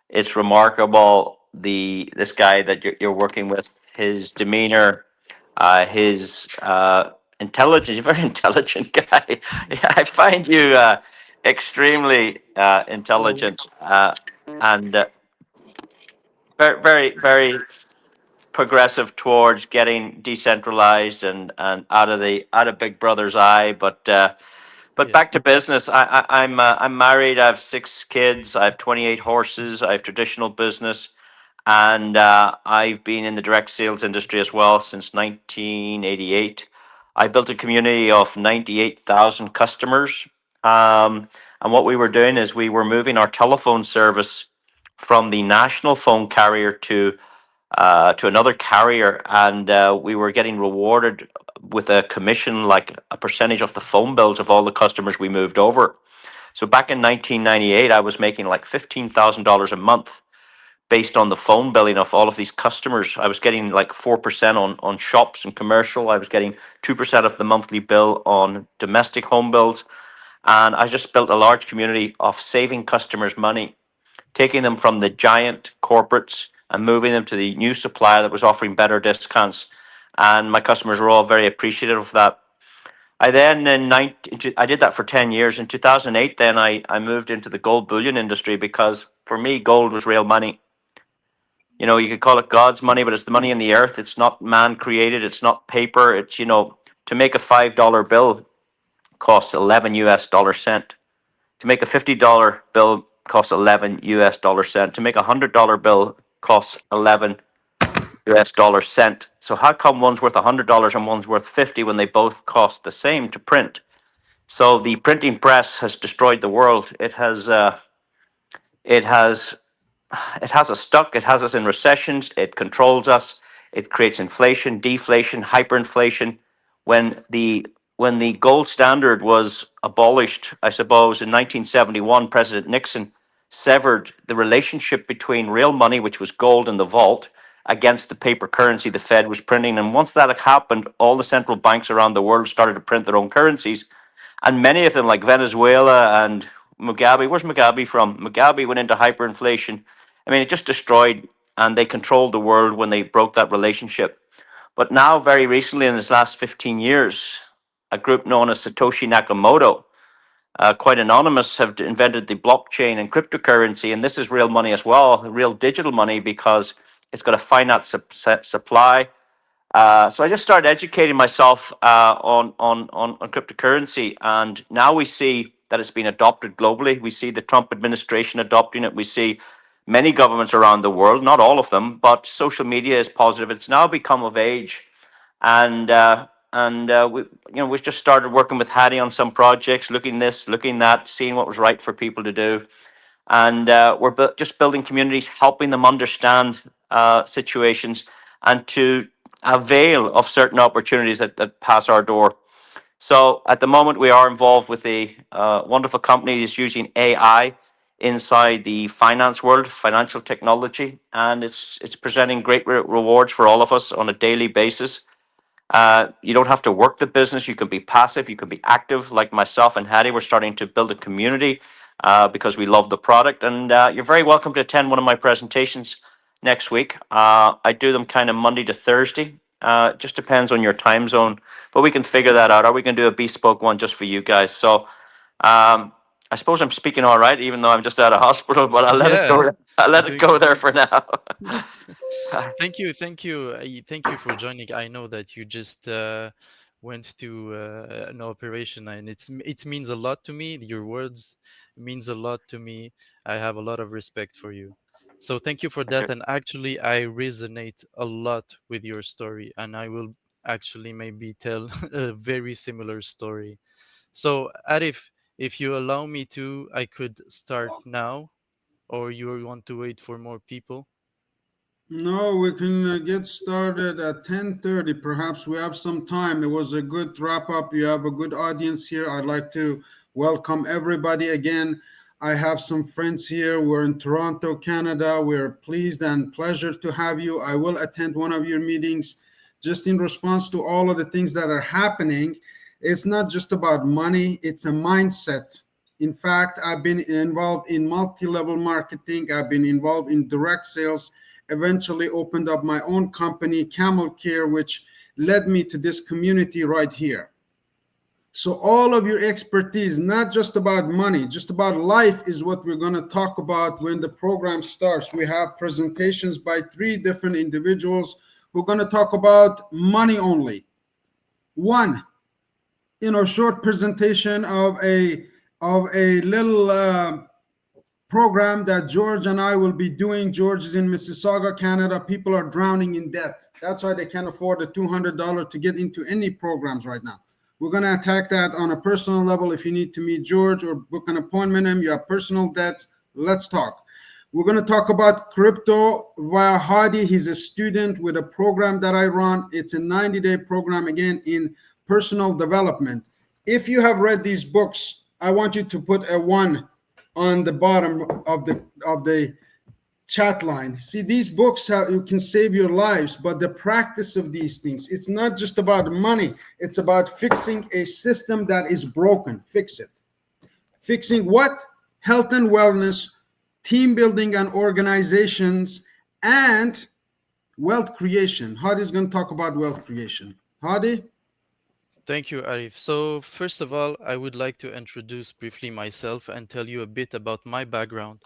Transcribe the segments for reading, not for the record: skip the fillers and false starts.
It's remarkable this guy that you're working with, his demeanor, his intelligence. You're a very intelligent guy. Yeah, I find you extremely Oh, intelligent and very, very, very progressive towards getting decentralized and out of Big Brother's eye. But yeah, back to business. I'm married. I have 6 kids. I have 28 horses. I have traditional business, and I've been in the direct sales industry as well since 1988. I built a community of 98,000 customers. And what we were doing is we were moving our telephone service from the national phone carrier to another carrier, and we were getting rewarded with a commission, like a percentage of the phone bills of all the customers we moved over. So back in 1998, I was making like $15,000 a month based on the phone billing of all of these customers. I was getting like 4% on shops and commercial. I was getting 2% of the monthly bill on domestic home bills. And I just built a large community of saving customers money, taking them from the giant corporates and moving them to the new supplier that was offering better discounts. And my customers were all very appreciative of that. I then I did that for 10 years. In 2008, then I moved into the gold bullion industry because for me, gold was real money. You know, you could call it God's money, but it's the money in the earth. It's not man created. It's not paper. It's, to make a $5 bill costs 11 US dollar cent. To make a $50 bill costs 11 US dollar cent. To make $100 bill costs 11 US dollar cent. So how come one's worth $100 and one's worth 50 when they both cost the same to print? So the printing press has destroyed the world. It has it has us stuck. It has us in recessions. It controls us. It creates inflation, deflation, hyperinflation. When the when the gold standard was abolished, I suppose in 1971, President Nixon severed the relationship between real money, which was gold in the vault, against the paper currency the Fed was printing. And once that had happened, all the central banks around the world started to print their own currencies, and many of them, like Venezuela and Mugabe, where's Mugabe from? Mugabe went into hyperinflation. I mean, it just destroyed, and they controlled the world when they broke that relationship. But now, very recently, in this last 15 years, a group known as Satoshi Nakamoto, quite anonymous, have invented the blockchain and cryptocurrency. And this is real money as well, real digital money, because it's got a finite supply. So I just started educating myself on cryptocurrency, and now we see that it's been adopted globally. We see the Trump administration adopting it. We see many governments around the world, not all of them, but social media is positive. It's now become of age, and we just started working with Hattie on some projects, looking this, looking that, seeing what was right for people to do, and we're just building communities, helping them understand situations and to avail of certain opportunities that pass our door. So at the moment, we are involved with a wonderful company that's using AI inside the finance world, financial technology, and it's presenting great rewards for all of us on a daily basis. You don't have to work the business. You can be passive. You can be active, like myself and Hattie. We're starting to build a community because we love the product. And you're very welcome to attend one of my presentations next week. I do them kind of Monday to Thursday. It just depends on your time zone, but we can figure that out. Are we going to do a bespoke one just for you guys? So I suppose I'm speaking all right, even though I'm just out of hospital. But I'll let it yeah, go. I'll you're let it doing go there great. for now. Thank you, thank you for joining. I know that you just went to an operation, and it means a lot to me. Your words means a lot to me. I have a lot of respect for you. So thank you for that. And actually, I resonate a lot with your story, and I will actually maybe tell a very similar story. So Arif, if you allow me to, I could start now, or you want to wait for more people? No, we can get started at 10:30. Perhaps we have some time. It was a good wrap up. You have a good audience here. I'd like to welcome everybody again. I have some friends here. We're in Toronto, Canada. We're pleased and pleasure to have you. I will attend one of your meetings just in response to all of the things that are happening. It's not just about money, it's a mindset. In fact, I've been involved in multi-level marketing. I've been involved in direct sales. Eventually, opened up my own company, Camel Care, which led me to this community right here. So all of your expertise, not just about money, just about life, is what we're going to talk about when the program starts. We have presentations by three different individuals who are going to talk about money only. One, short presentation of a little program that George and I will be doing. George is in Mississauga, Canada. People are drowning in debt. That's why they can't afford the $200 to get into any programs right now. We're going to attack that on a personal level. If you need to meet George or book an appointment, and you have personal debts, let's talk. We're going to talk about crypto via Hadi. He's a student with a program that I run. It's a 90-day program, again, in personal development. If you have read these books, I want you to put a one on the bottom of the chat line. See, these books you can save your lives, but the practice of these things, it's not just about money. It's about fixing a system that is broken. Fix it. Fixing what? Health and wellness, team building and organizations, and wealth creation. Hadi is going to talk about wealth creation. Hadi? Thank you, Arif. So, first of all, I would like to introduce briefly myself and tell you a bit about my background.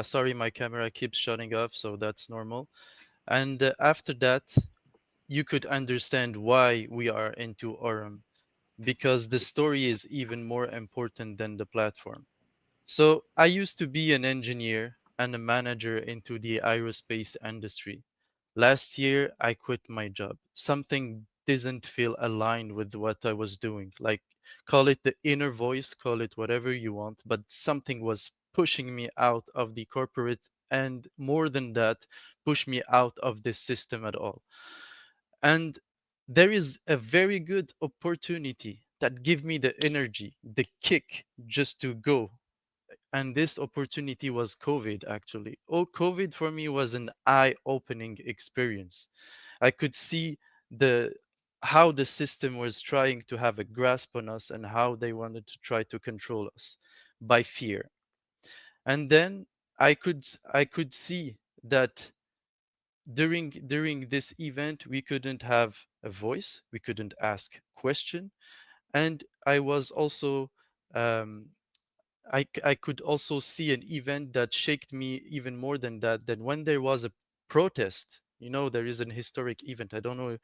Sorry, my camera keeps shutting off, so that's normal. And after that, you could understand why we are into Aurum, because the story is even more important than the platform. So, I used to be an engineer and a manager into the aerospace industry. Last year, I quit my job. Something didn't feel aligned with what I was doing. Like, call it the inner voice, call it whatever you want, but something was pushing me out of the corporate, and more than that, push me out of this system at all. And there is a very good opportunity that give me the energy, the kick just to go. And this opportunity was COVID actually. Oh, COVID for me was an eye-opening experience. I could see the how the system was trying to have a grasp on us and how they wanted to try to control us by fear. And then I could see that during this event we couldn't have a voice, we couldn't ask question, and I was also um, I could also see an event that shaked me even more than that, than when there was a protest. You know, there is an historic event. I don't know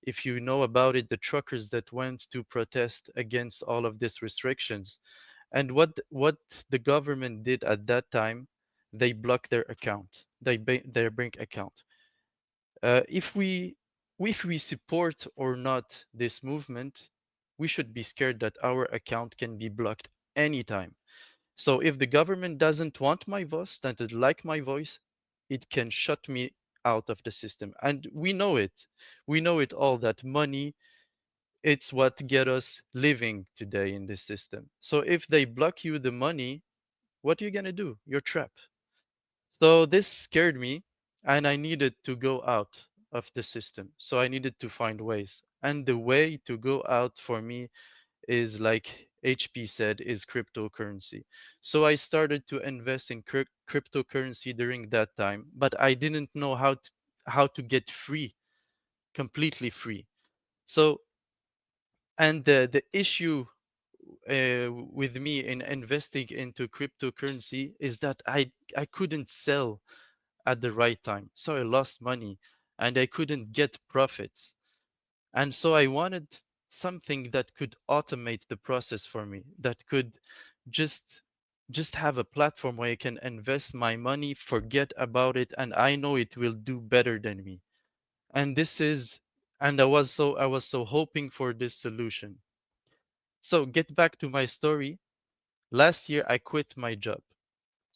if you know about it, the truckers that went to protest against all of these restrictions. And what the government did at that time, they blocked their account, their bank account. If we support or not this movement, we should be scared that our account can be blocked anytime. So if the government doesn't want my voice, doesn't like my voice, it can shut me out of the system. And we know it. We know it all that money, it's what get us living today in this system. So if they block you the money, what are you gonna do? You're trapped. So this scared me, and I needed to go out of the system. So I needed to find ways. And the way to go out for me is, like HP said, is cryptocurrency. So I started to invest in cryptocurrency during that time, but I didn't know how to get free, completely free. So, and the issue with me in investing into cryptocurrency is that I couldn't sell at the right time. So I lost money and I couldn't get profits. And so I wanted something that could automate the process for me, that could just just have a platform where I can invest my money, forget about it, and I know it will do better than me. And this is and I was so hoping for this solution. So get back to my story. Last year I quit my job.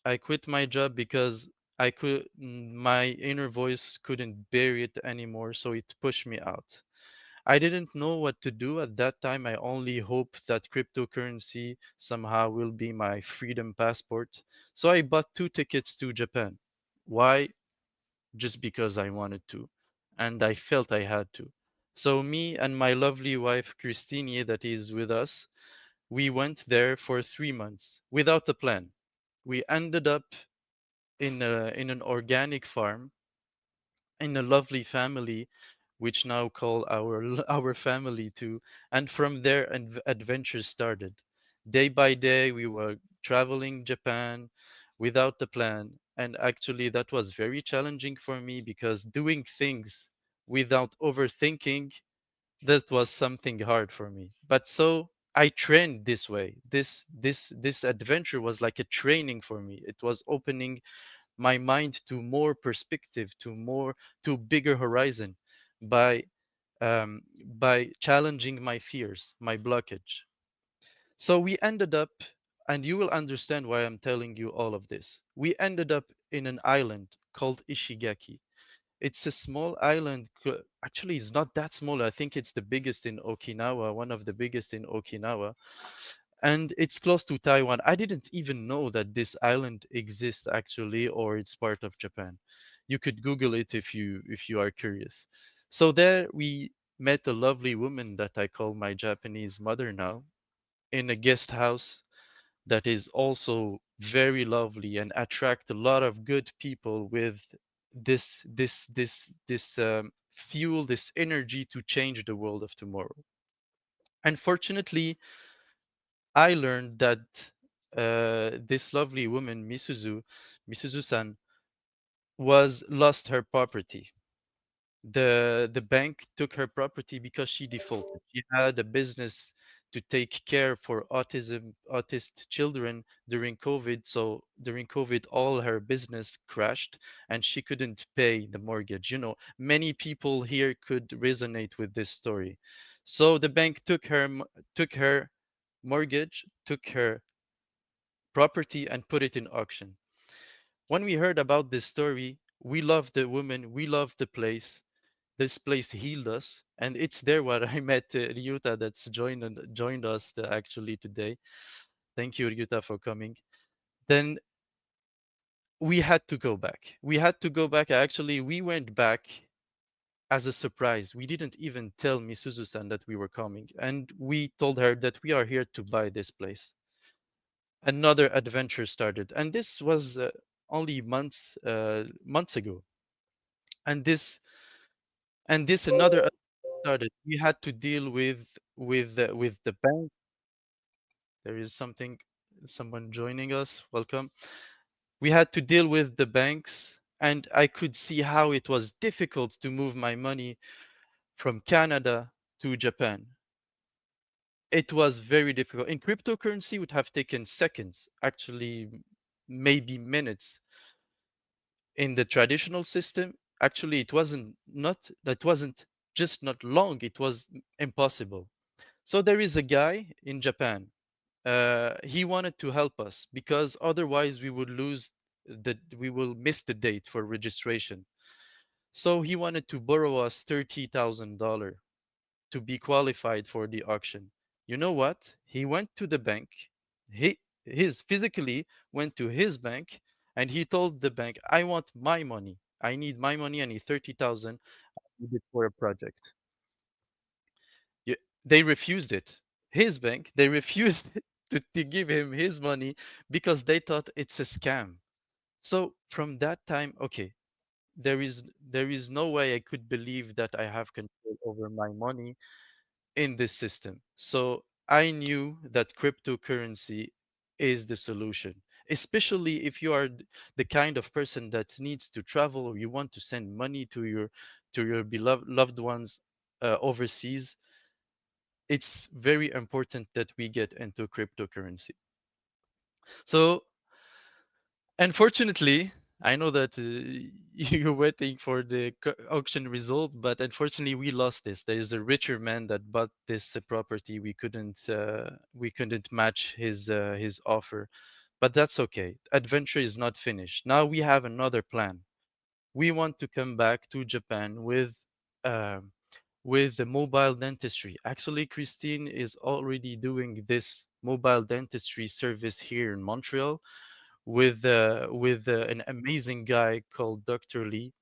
I quit my job because my inner voice couldn't bear it anymore, so it pushed me out. I didn't know what to do at that time. I only hoped that cryptocurrency somehow will be my freedom passport. So I bought two tickets to Japan. Why? Just because I wanted to. And I felt I had to. So me and my lovely wife Christine that is with us, We went there for 3 months without a plan. We ended up in an organic farm in a lovely family, which now call our family too. And from there, adventures started. Day by day, we were traveling Japan without the plan, and actually, that was very challenging for me because doing things without overthinking, that was something hard for me. But so I trained this way. This adventure was like a training for me. It was opening my mind to more perspective, to bigger horizon, by by challenging my fears, my blockage. So we ended up, and you will understand why I'm telling you all of this. We ended up in an island called Ishigaki. It's a small island. Actually, it's not that small. I think it's the biggest in Okinawa, one of the biggest in Okinawa, and it's close to Taiwan. I didn't even know that this island exists actually, or it's part of Japan. You could Google it if you are curious. So there we met a lovely woman that I call my Japanese mother now, in a guest house that is also very lovely and attract a lot of good people with this fuel, this energy to change the world of tomorrow. Unfortunately, I learned that this lovely woman, Misuzu-san, was lost her property. The bank took her property because she defaulted. She had a business to take care for autist children during COVID. So during COVID, all her business crashed and she couldn't pay the mortgage. Many people here could resonate with this story. So the bank took her mortgage, took her property, and put it in auction. When we heard about this story, we loved the woman, we loved the place. This place healed us, and it's there where I met Ryuta, that's joined us actually today. Thank you, Ryuta, for coming. Then we had to go back. We had to go back. Actually, we went back as a surprise. We didn't even tell Misuzu-san that we were coming, and we told her that we are here to buy this place. Another adventure started, and this was only months ago. And this another adventure started. We had to deal with the bank. There is someone joining us. Welcome. We had to deal with the banks, and I could see how it was difficult to move my money from Canada to Japan. It was very difficult. In cryptocurrency, it would have taken seconds, actually, maybe minutes. In the traditional system, actually, it wasn't just not long, it was impossible. So there is a guy in Japan. He wanted to help us because otherwise we will miss the date for registration. So he wanted to borrow us $30,000 to be qualified for the auction. You know what? He went to the bank. He his physically went to his bank and he told the bank, "I want my money. I need my money. I need 30,000. I need it for a project." You, they refused it. His bank, they refused to give him his money because they thought it's a scam. So from that time, okay, there is no way I could believe that I have control over my money in this system. So I knew that cryptocurrency is the solution, especially if you are the kind of person that needs to travel or you want to send money to your beloved loved ones overseas. It's very important that we get into cryptocurrency. So unfortunately, I know that you're waiting for the auction result, but unfortunately, we lost this. There is a richer man that bought this property. We couldn't match his offer, but that's okay. Adventure is not finished. Now we have another plan. We want to come back to Japan um, with the mobile dentistry. Actually, Christine is already doing this mobile dentistry service here in Montreal with an amazing guy called Dr. Lee,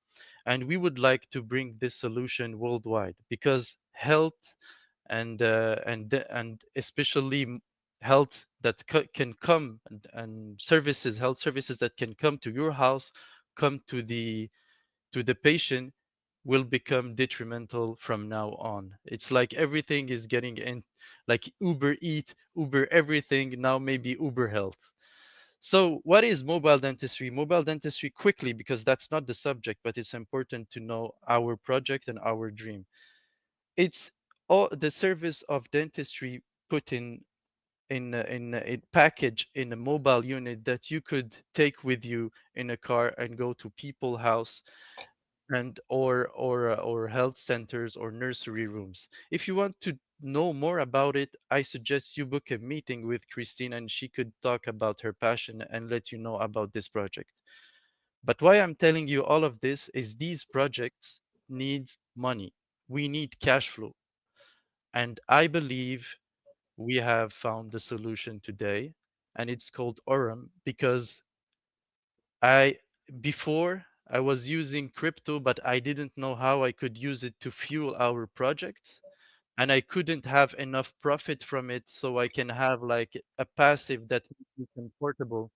and we would like to bring this solution worldwide because health and especially health that can come, and services, health services that can come to your house, come to the patient, will become detrimental from now on. It's like everything is getting in, like Uber Eat, Uber everything, now maybe Uber Health. So what is mobile dentistry? Mobile dentistry, quickly, because that's not the subject, but it's important to know our project and our dream. It's all the service of dentistry put in a package in a mobile unit that you could take with you in a car and go to people house, and or health centers or nursery rooms. If you want to know more about it, I suggest you book a meeting with Christine, and she could talk about her passion and let you know about this project. But why I'm telling you all of this is these projects needs money. We need cash flow. And I believe we have found the solution today, and it's called Orem, because I before I was using crypto, but I didn't know how I could use it to fuel our projects, and I couldn't have enough profit from it, so I can have like a passive that makes me comfortable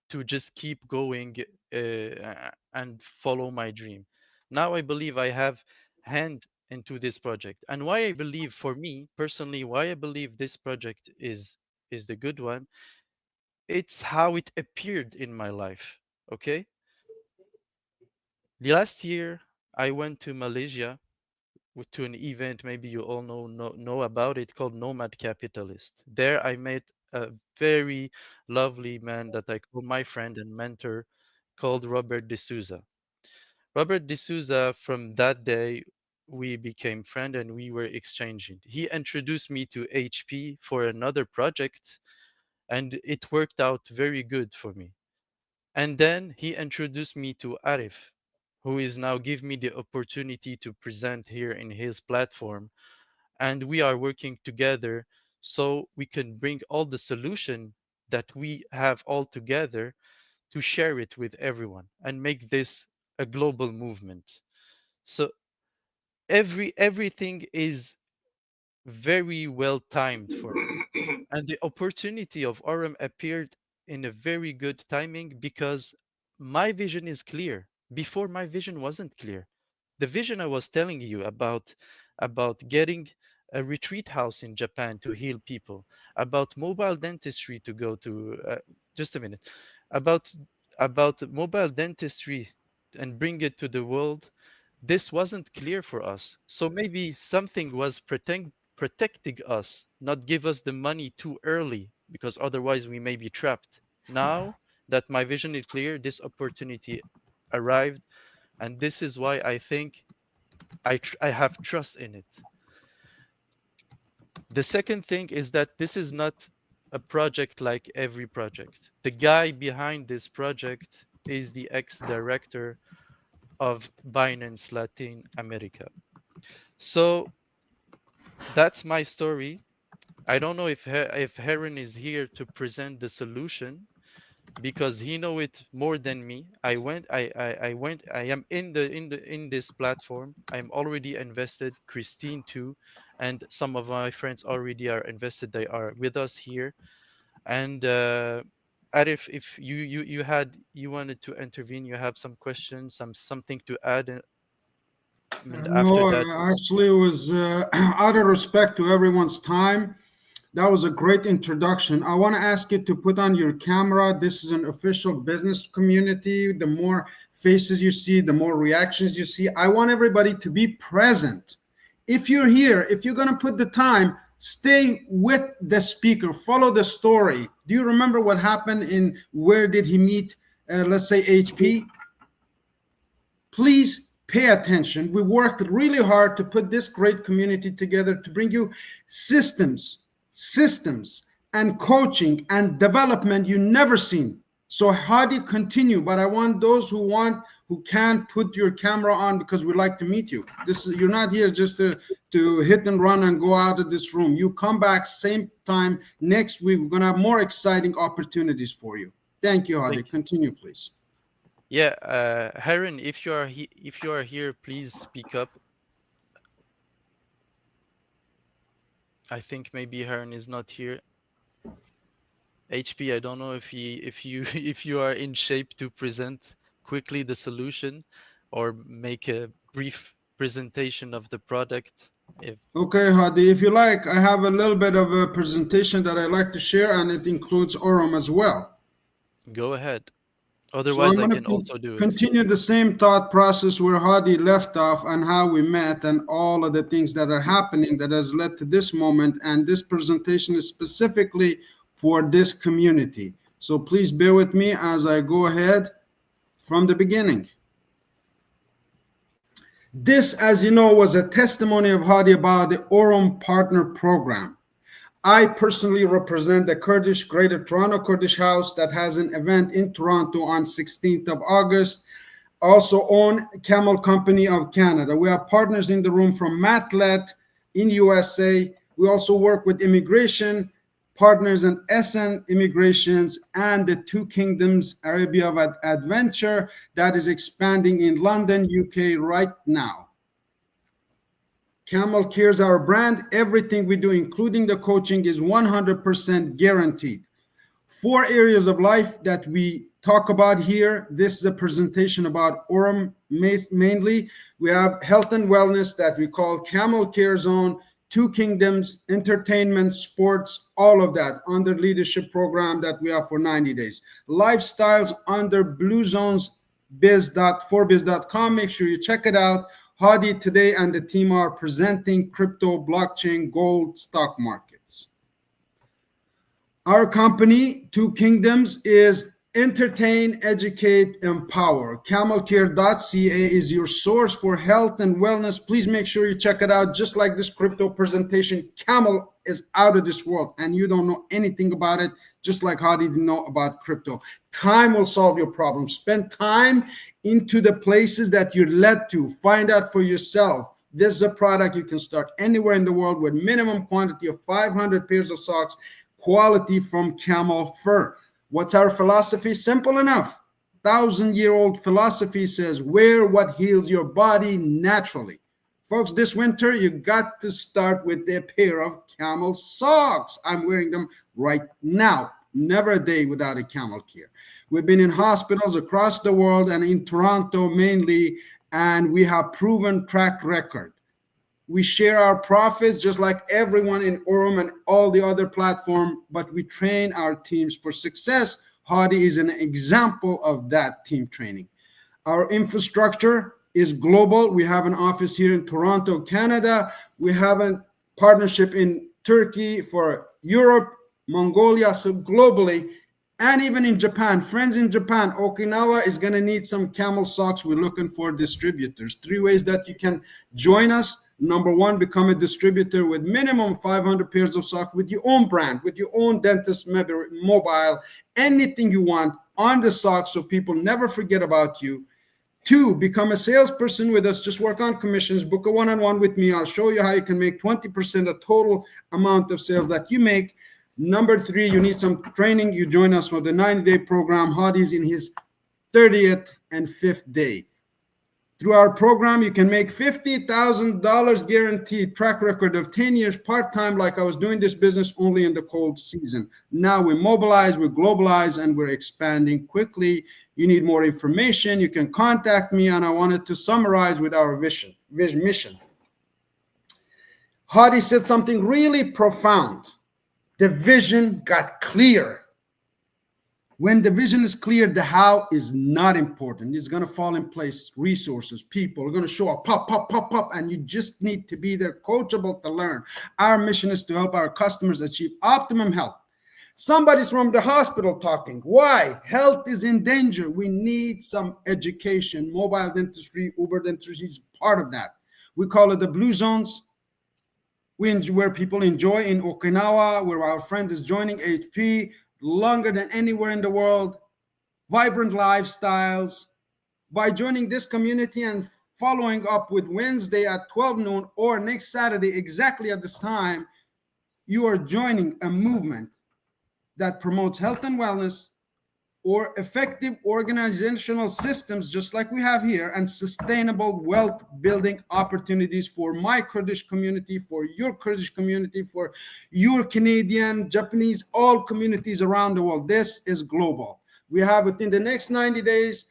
to just keep going and follow my dream. Now I believe I have hand into this project, and why I believe, for me personally, why I believe this project is the good one. It's how it appeared in my life. Okay, last year I went to Malaysia to an event. Maybe you all know about it, called Nomad Capitalist. There I met a very lovely man that I call my friend and mentor, called Robert D'Souza. Robert D'Souza, from that day, we became friends and we were exchanging. He introduced me to HP for another project, and it worked out very good for me. And then he introduced me to Arif, who is now give me the opportunity to present here in his platform. And we are working together so we can bring all the solution that we have all together to share it with everyone and make this a global movement. So everything is very well timed for me. And the opportunity of Orem appeared in a very good timing, because my vision is clear. Before, my vision wasn't clear. The vision I was telling you about getting a retreat house in Japan to heal people, about mobile dentistry to go to just a minute, about mobile dentistry and bring it to the world. This wasn't clear for us. So maybe something was protecting us, not give us the money too early, because otherwise we may be trapped. Now that my vision is clear, this opportunity arrived, and this is why I think I have trust in it. The second thing is that this is not a project like every project. The guy behind this project is the ex-director of Binance Latin America. So that's my story. I don't know if Heron is here to present the solution, because he know it more than me. I am in this platform. I'm already invested. Christine too, and some of my friends already are invested. They are with us here. And Arif, if you wanted to intervene, you have some questions, something to add, and after No, that, actually, it was out of respect to everyone's time. That was a great introduction. I want to ask you to put on your camera. This is an official business community. The more faces you see, the more reactions you see. I want everybody to be present. If you're here, if you're going to put the time, stay with the speaker, follow the story. Do you remember what happened in where did he meet, let's say, HP? Please pay attention. We worked really hard to put this great community together to bring you systems, and coaching and development you never seen. So how do you continue? But I want those who can put your camera on, because we like to meet you. You're not here just to hit and run and go out of this room. You come back same time next week. We're gonna have more exciting opportunities for you. Thank you, Hadi. thank you. Continue, please. Yeah, Heron, if you are here, please speak up. I think maybe Heron is not here. HP, I don't know if you if you are in shape to present quickly the solution or make a brief presentation of the product. If Okay, Hadi, if you like, I have a little bit of a presentation that I like to share, and it includes Orem as well. go ahead. So Otherwise, I'm I going can to also do it. continue the same thought process where Hadi left off and how we met and all of the things that are happening that has led to this moment. And this presentation is specifically for this community. So please bear with me as I go ahead from the beginning. This, as you know, was a testimony of Hadi about the Orem Partner Program. I personally represent the Kurdish Greater Toronto Kurdish House that has an event in Toronto on 16th of August. Also own Camel Company of Canada. We have partners in the room from Matlet in USA. We also work with immigration partners and SN Immigrations and the Two Kingdoms Arabia of Adventure that is expanding in London, UK right now. Camel Care is our brand. Everything we do, including the coaching, is 100% guaranteed. 4 areas of life that we talk about here. This is a presentation about Orem mainly. We have health and wellness that we call Camel Care Zone, Two Kingdoms, entertainment, sports, all of that under leadership program that we have for 90 days. Lifestyles under Blue Zones biz.forbiz.com. Make sure you check it out. Hadi today and the team are presenting crypto, blockchain, gold, stock markets. Our company, Two Kingdoms, is entertain, educate, empower. Camelcare.ca is your source for health and wellness. Please make sure you check it out. Just like this crypto presentation, Camel is out of this world and you don't know anything about it, just like Hadi didn't know about crypto. Time will solve your problem. Spend time into the places that you're led to. Find out for yourself. This is a product you can start anywhere in the world with minimum quantity of 500 pairs of socks, quality from camel fur. What's our philosophy? Simple enough. 1,000-year-old philosophy says wear what heals your body naturally. Folks, this winter you got to start with a pair of camel socks. I'm wearing them right now. Never a day without a Camel Care. We've been in hospitals across the world and in Toronto mainly, and we have proven track record. We share our profits just like everyone in Orem and all the other platforms, but we train our teams for success. Hadi is an example of that team training. Our infrastructure is global. We have an office here in Toronto, Canada. We have a partnership in Turkey for Europe, Mongolia, so globally, and even in Japan. Friends in Japan, Okinawa is going to need some camel socks. We're looking for distributors. 3 ways that you can join us. Number 1, become a distributor with minimum 500 pairs of socks with your own brand, with your own dentist mobile, anything you want on the socks so people never forget about you. 2, become a salesperson with us. Just work on commissions. Book a one-on-one with me. I'll show you how you can make 20% of total amount of sales that you make. Number 3, you need some training. You join us for the 90-day program. Hadi's in his 30th and 5th day. Through our program, you can make $50,000 guaranteed, track record of 10 years part-time, like I was doing this business only in the cold season. Now we mobilize, we globalize, and we're expanding quickly. You need more information, you can contact me, and I wanted to summarize with our mission. Hadi said something really profound. The vision got clear. When the vision is clear, the how is not important. It's going to fall in place. Resources, people are going to show up, pop, and you just need to be there, coachable to learn. Our mission is to help our customers achieve optimum health. Somebody's from the hospital talking. Why? Health is in danger. We need some education. Mobile dentistry, Uber dentistry is part of that. We call it the blue zones. Where people enjoy in Okinawa, where our friend is joining HP, longer than anywhere in the world, vibrant lifestyles. By joining this community and following up with Wednesday at 12 noon or next Saturday exactly at this time, you are joining a movement that promotes health and wellness, or effective organizational systems, just like we have here, and sustainable wealth building opportunities for my Kurdish community, for your Kurdish community, for your Canadian, Japanese, all communities around the world. This is global. We have within the next 90 days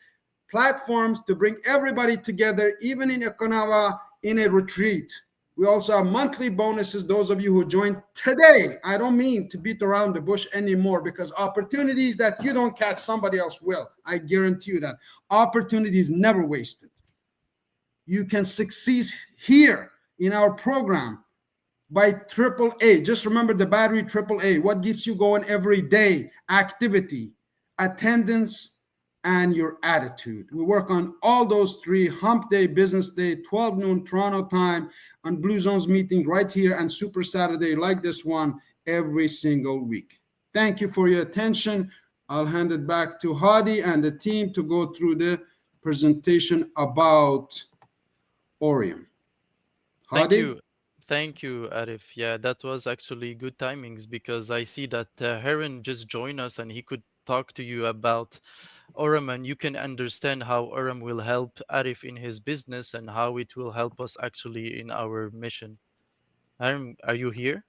platforms to bring everybody together, even in Okinawa, in a retreat. We also have monthly bonuses. Those of you who joined today, I don't mean to beat around the bush anymore, because opportunities that you don't catch, somebody else will. I guarantee you that. Opportunity is never wasted. You can succeed here in our program by triple A. Just remember the battery triple A. What keeps you going every day? Activity, attendance, and your attitude. We work on all those three: hump day, business day, 12 noon Toronto time, on Blue Zones meeting right here, and Super Saturday like this one every single week. Thank you for your attention. I'll hand it back to Hadi and the team to go through the presentation about Orium. Thank Hadi? you. Thank you, Arif. Yeah, that was actually good timings because I see that Heron just joined us and he could talk to you about Oram, and you can understand how Oram will help Arif in his business and how it will help us actually in our mission. Aram, are you here?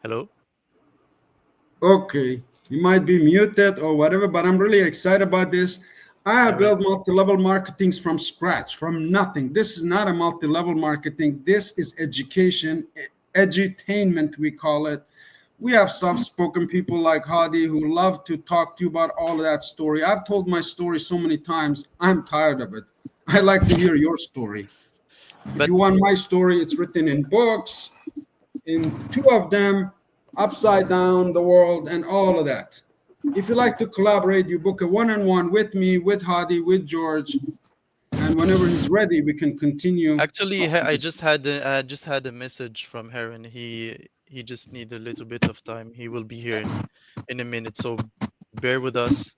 Hello? Okay, you might be muted or whatever, but I'm really excited about this. I have Aram, built multi-level marketings from scratch, from nothing. This is not a multi-level marketing. This is education, edutainment, we call it. We have soft-spoken people like Hadi who love to talk to you about all of that story. I've told my story so many times. I'm tired of it. I like to hear your story. If but you want my story, it's written in books, in two of them, Upside Down the World, and all of that. If you like to collaborate, you book a one-on-one with me, with Hadi, with George, and whenever he's ready, we can continue. actually, I just had a message from Heron. He just need a little bit of time. He will be here in a minute, so bear with us.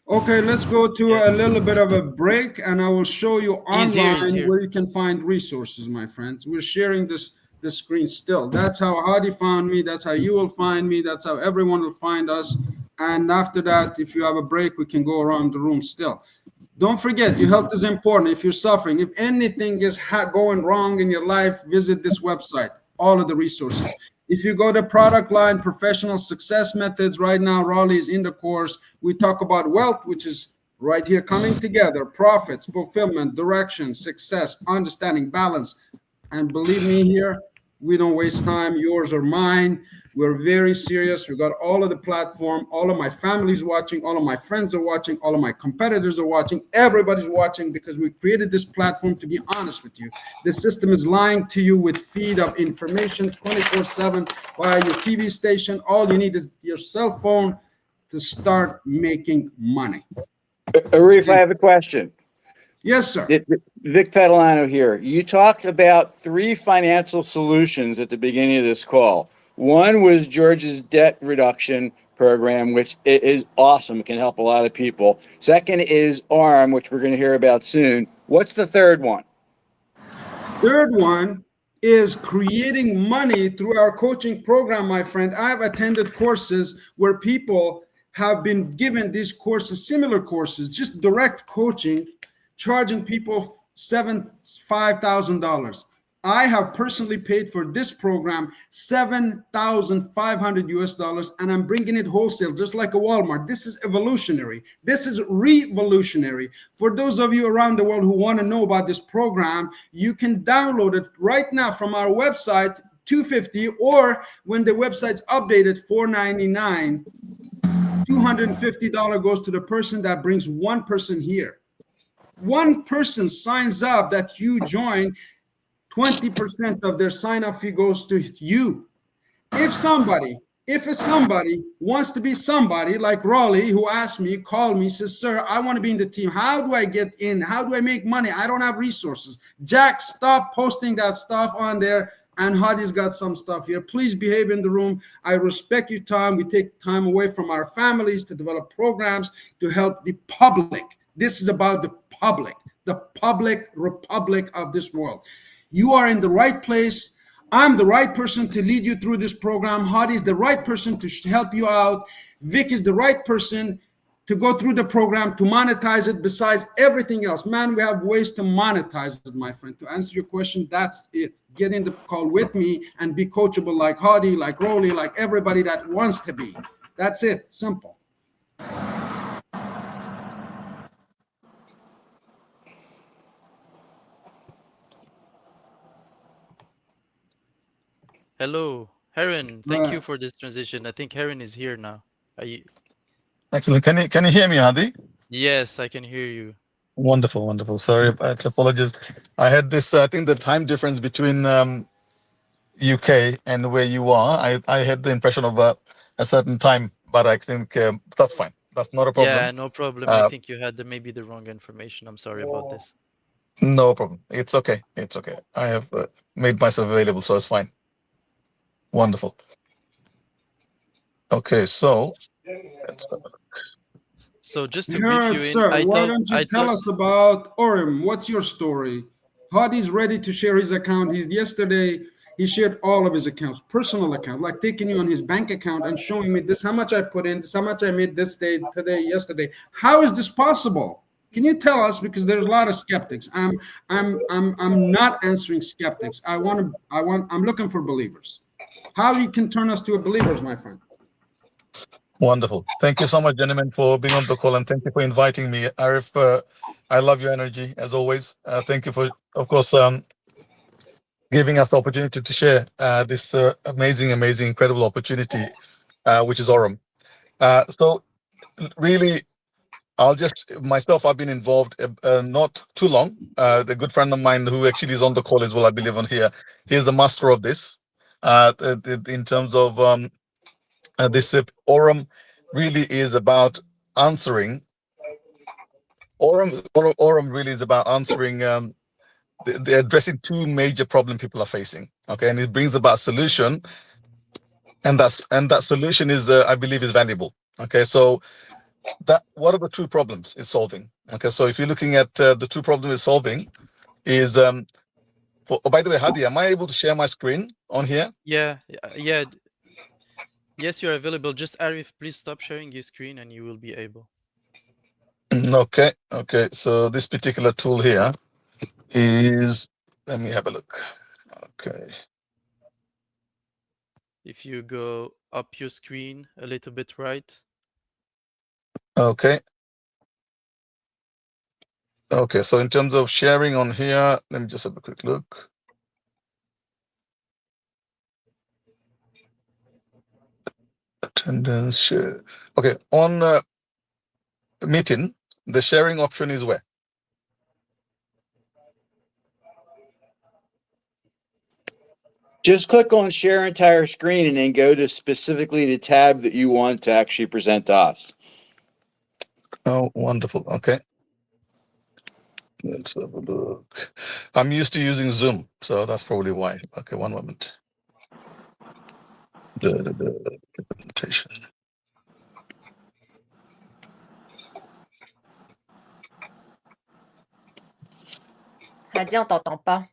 Okay, let's go to Yeah, a little bit of a break, and I will show you he's here. He's online here. where you can find resources, my friends. We're sharing this screen still. That's how Hadi found me. That's how you will find me. That's how everyone will find us. And after that, if you have a break, we can go around the room still. Don't forget, your health is important. If you're suffering, if anything is going wrong in your life, visit this website, all of the resources. If you go to product line, professional success methods, right now, Raleigh is in the course. We talk about wealth, which is right here coming together: profits, fulfillment, direction, success, understanding, balance. And believe me here, we don't waste time, yours or mine. We're very serious. We got all of the platform. All of my family's watching. All of my friends are watching. All of my competitors are watching. Everybody's watching because we created this platform to be honest with you. The system is lying to you with feed of information 24/7 via your TV station. All you need is your cell phone to start making money. Arif, I have a question. Yes, sir. Vic Petalano here. You talked about three financial solutions at the beginning of this call. One was George's debt reduction program, which is awesome. It can help a lot of people. Second is ARM, which we're going to hear about soon. What's the third one? Third one is creating money through our coaching program, my friend. I've attended courses where people have been given these courses, similar courses, just direct coaching, charging people $5,000. I have personally paid for this program $7,500 US, and I'm bringing it wholesale, just like a Walmart. This is evolutionary. This is revolutionary. For those of you around the world who want to know about this program, you can download it right now from our website, $250, or when the website's updated, $499. $250 goes to the person that brings one person here. One person signs up that you join, 20% of their sign-up fee goes to you. If somebody wants to be somebody like Raleigh, who asked me, called me, says, sir, I want to be in the team. How do I get in? How do I make money? I don't have resources. Jack, stop posting that stuff on there. And Hadi's got some stuff here. Please behave in the room. I respect your time. We take time away from our families to develop programs to help the public. This is about the public republic of this world. You are in the right place. I'm the right person to lead you through this program. Hadi is the right person to help you out. Vic is the right person to go through the program to monetize it. Besides everything else, man, we have ways to monetize it, my friend. To answer your question, that's it. Get in the call with me and be coachable like Hadi, like Rolly, like everybody that wants to be. That's it. Simple. Hello, Heron. Thank Right. you for this transition. I think Heron is here now. Are you? Excellent. Can you hear me, Hadi? Yes, I can hear you. Wonderful, wonderful. Sorry, apologies. I had this. I think the time difference between UK and where you are. I had the impression of a certain time, but I think that's fine. That's not a Yeah, problem. no problem. I Uh, think you had maybe the wrong information. I'm sorry about this. no problem. It's okay. It's okay. I have made myself available, so it's fine. Wonderful. Okay, so So just to brief Good, you in, sir. Why don't you tell us about Orim? What's your story? Hadi's ready to share his account. Yesterday he shared all of his accounts, personal account, like taking you on his bank account and showing me this how much I put in, this how much I made this day, today, yesterday. How is this possible? Can you tell us? Because there's a lot of skeptics. I'm not answering skeptics. I'm looking for believers. How you can turn us to believers, my friend? wonderful. Thank you so much, gentlemen, for being on the call, and thank you for inviting me. Arif, I love your energy as always. Thank you for, of course, giving us the opportunity to share this amazing, incredible opportunity, which is Orum. So really, I've been involved not too long. The good friend of mine who actually is on the call as well, I believe on here, he is the master of this. In terms of this Orum really is about answering. Orum really is about answering they're addressing two major problem people are facing. Okay, and it brings about solution, and that solution is, I believe, is valuable. Okay, so what are the two problems it's solving? Okay, so if you're looking at the two problems it's solving is by the way, Hadi, am I able to share my screen on here? Yeah, yeah. Yes, you're available. Just Arif, please stop sharing your screen and you will be able. Okay, so this particular tool here is, let me have a look. Okay, If you go up your screen a little bit right. okay, so in terms of sharing on here, let me just have a quick look. Attendance share. Okay, on meeting, the sharing option is where? Just click on share entire screen and then go to specifically the tab that you want to actually present to us. Oh, wonderful. Okay. Let's have a look. I'm used to using Zoom, so that's probably why. Okay, one moment. The presentation. Hadi, on t'entend pas.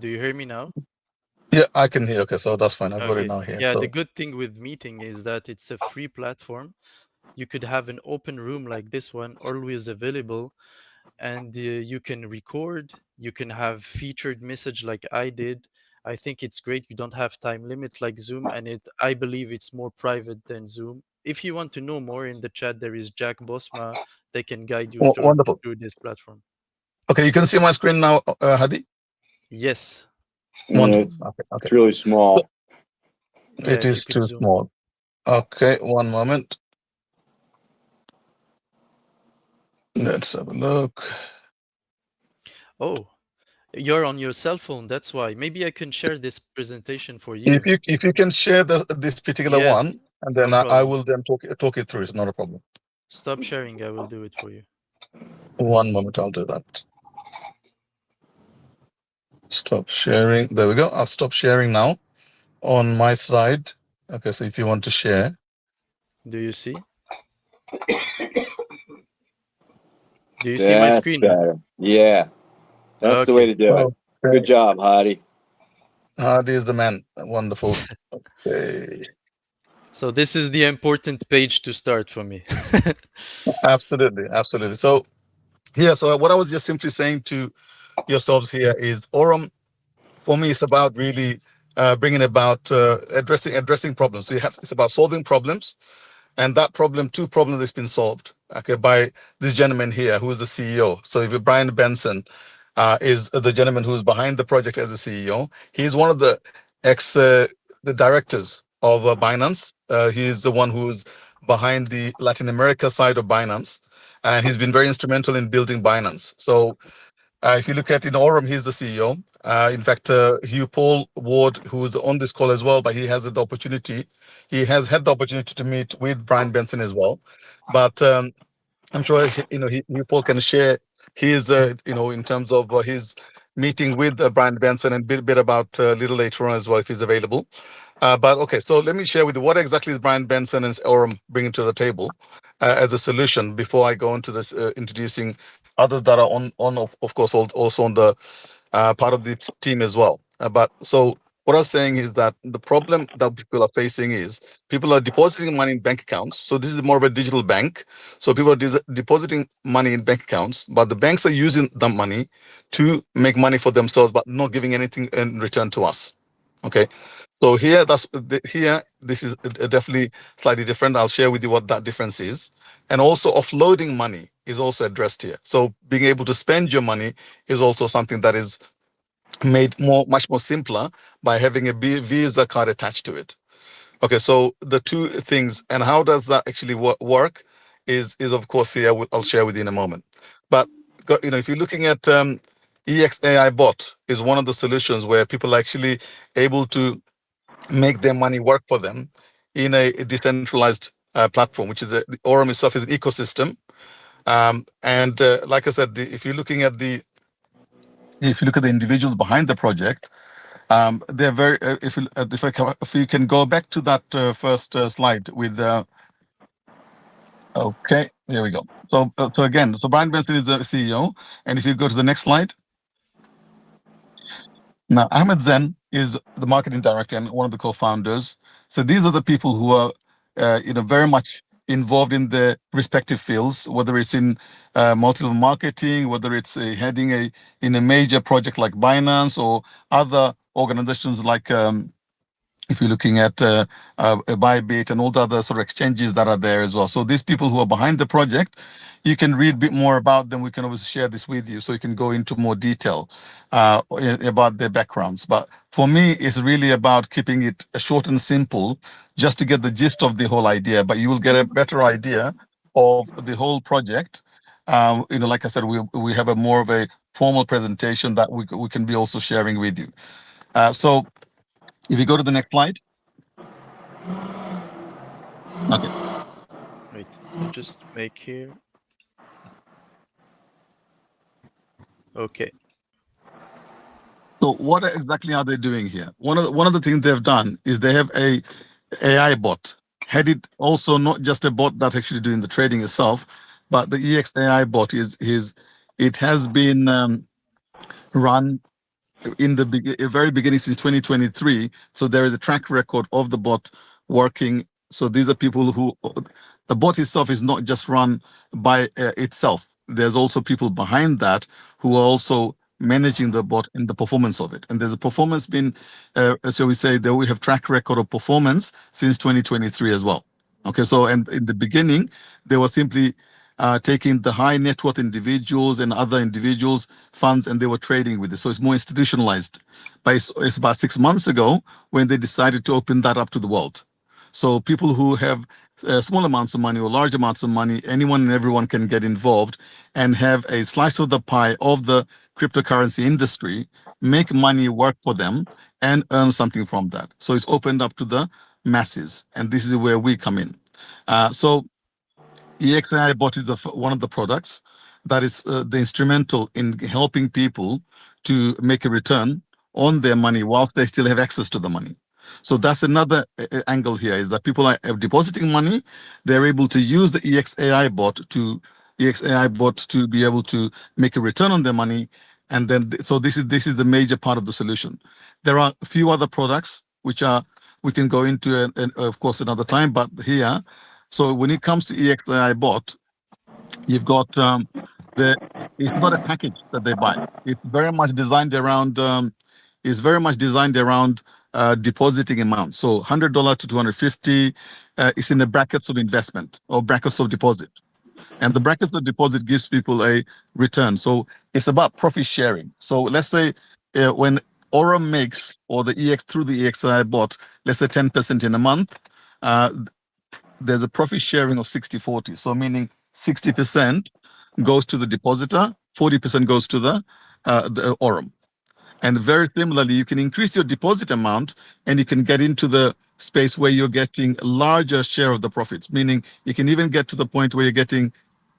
Do you hear me now? Yeah, I can hear. Okay, so that's fine. I've got it Okay. now here. Yeah, So the good thing with Meeting is that it's a free platform. You could have an open room like this one always available, and you can record, you can have featured message like I did. I think it's great. You don't have time limit like Zoom, and I believe it's more private than Zoom. If you want to know more, in the chat there is Jack Bosma. They can guide you wonderful. through this platform. Okay, you can see my screen now, Hadi. Yes. Wonderful. Okay, It's really small. Yeah, it if you is could too zoom. small. Okay, one moment. Let's have a look. Oh, you're on your cell phone. That's why. Maybe I can share this presentation for you. If you can share this particular Yes, one, and then no I problem. will then talk it through. It's not a problem. Stop sharing. I will do it for you. One moment, I'll do that. Stop sharing. There we go. I've stopped sharing now on my side. Okay, so if you want to share. Do you see? Do you see my That's screen now? better. Yeah. That's the way to do it. Okay. Good job, Hadi. Hadi is the man. Wonderful. Okay. So this is the important page to start for me. Absolutely, absolutely. So here, so what I was just simply saying to yourselves here is Aurum for me it's about really bringing about addressing problems. So you have it's about solving problems, and that problem, two problems that's been solved, okay, by this gentleman here who is the CEO. So if Brian Benson is the gentleman who's behind the project as the CEO, he's one of the ex the directors of Binance. He's the one who's behind the Latin America side of Binance, and he's been very instrumental in building Binance. So if you look at in Aurum, he's the CEO. In fact, Hugh Paul Ward, who's on this call as well, but he has the opportunity. He has had the opportunity to meet with Brian Benson as well. But I'm sure Hugh Paul can share his in terms of his meeting with Brian Benson and bit about a little later on as well if he's available. But okay, so let me share with you what exactly is Brian Benson and Aurum bringing to the table as a solution before I go into this introducing others that are on of course also on the part of the team as well. But so what I was saying is that the problem that people are facing is people are depositing money in bank accounts. So this is more of a digital bank. So people are depositing money in bank accounts, but the banks are using the money to make money for themselves, but not giving anything in return to us. Okay. So here, this is definitely slightly different. I'll share with you what that difference is. And also offloading money is also addressed here. So being able to spend your money is also something that is made much more simpler by having a Visa card attached to it. Okay, so the two things and how does that actually work is of course here I'll share with you in a moment. But if you're looking at EXAI bot is one of the solutions where people are actually able to make their money work for them in a decentralized platform, which is the Aurum itself is an ecosystem. And like I said, if you're looking at the individuals behind the project, they're very. If you can go back to that first slide with. Okay, here we go. So again, so Brian Benson is the CEO, and if you go to the next slide. Now, Ahmed Zen is the marketing director and one of the co-founders. So these are the people who are, very much involved in the respective fields, whether it's in multi-level marketing, whether it's heading in a major project like Binance or other organizations like if you're looking at Bybit and all the other sort of exchanges that are there as well. So these people who are behind the project, you can read a bit more about them. We can always share this with you so you can go into more detail about their backgrounds. But for me, it's really about keeping it short and simple just to get the gist of the whole idea. But you will get a better idea of the whole project. Like I said, we have a more of a formal presentation that we can be also sharing with you. So if you go to the next slide. Okay. Wait, I just make here. Okay. So what exactly are they doing here? One of the things they've done is they have a AI bot headed also not just a bot that's actually doing the trading itself, but the EX AI bot it has been run in the very beginning since 2023. So there is a track record of the bot working. So these are people who the bot itself is not just run by itself. There's also people behind that who are also managing the bot and the performance of it. And there's a performance been, so we say that we have track record of performance since 2023 as well. Okay, so and in the beginning, they were simply taking the high net worth individuals and other individuals' funds and they were trading with it. So it's more institutionalized. But it's about 6 months ago when they decided to open that up to the world. So people who have small amounts of money or large amounts of money, anyone and everyone can get involved and have a slice of the pie of the cryptocurrency industry, make money work for them and earn something from that. So it's opened up to the masses. And this is where we come in. So EXI bot is one of the products that is the instrumental in helping people to make a return on their money whilst they still have access to the money. So that's another angle here is that people are depositing money. They're able to use the EXAI bot to be able to make a return on their money And then, so this is the major part of the solution. There are a few other products which are we can go into, and of course another time. But here, so when it comes to EXAI bot, you've got the it's not a package that they buy. It's very much designed around depositing amount. So $100 to 250 is in the brackets of investment or brackets of deposit. And the brackets of deposit gives people a return. So it's about profit sharing. So let's say when Aura makes, or the EX through the EXI bot, let's say 10% in a month, there's a profit sharing of 60-40. So meaning 60% goes to the depositor, 40% goes to the Aurum. And very similarly, you can increase your deposit amount and you can get into the space where you're getting a larger share of the profits, meaning you can even get to the point where you're getting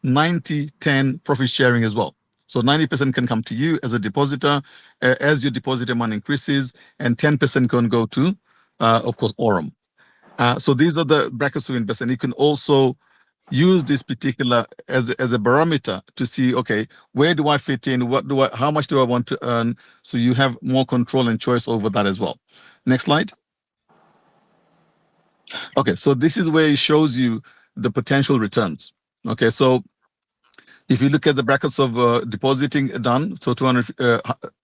90-10 profit sharing as well. So 90% can come to you as a depositor as your deposit amount increases, and 10% can go to, of course, Aurum. So these are the brackets to invest, and you can also use this particular as a barometer to see, okay, where do I fit in? How much do I want to earn? So you have more control and choice over that as well. Next slide. Okay, so this is where it shows you the potential returns. Okay, so if you look at the brackets of depositing done, so 200,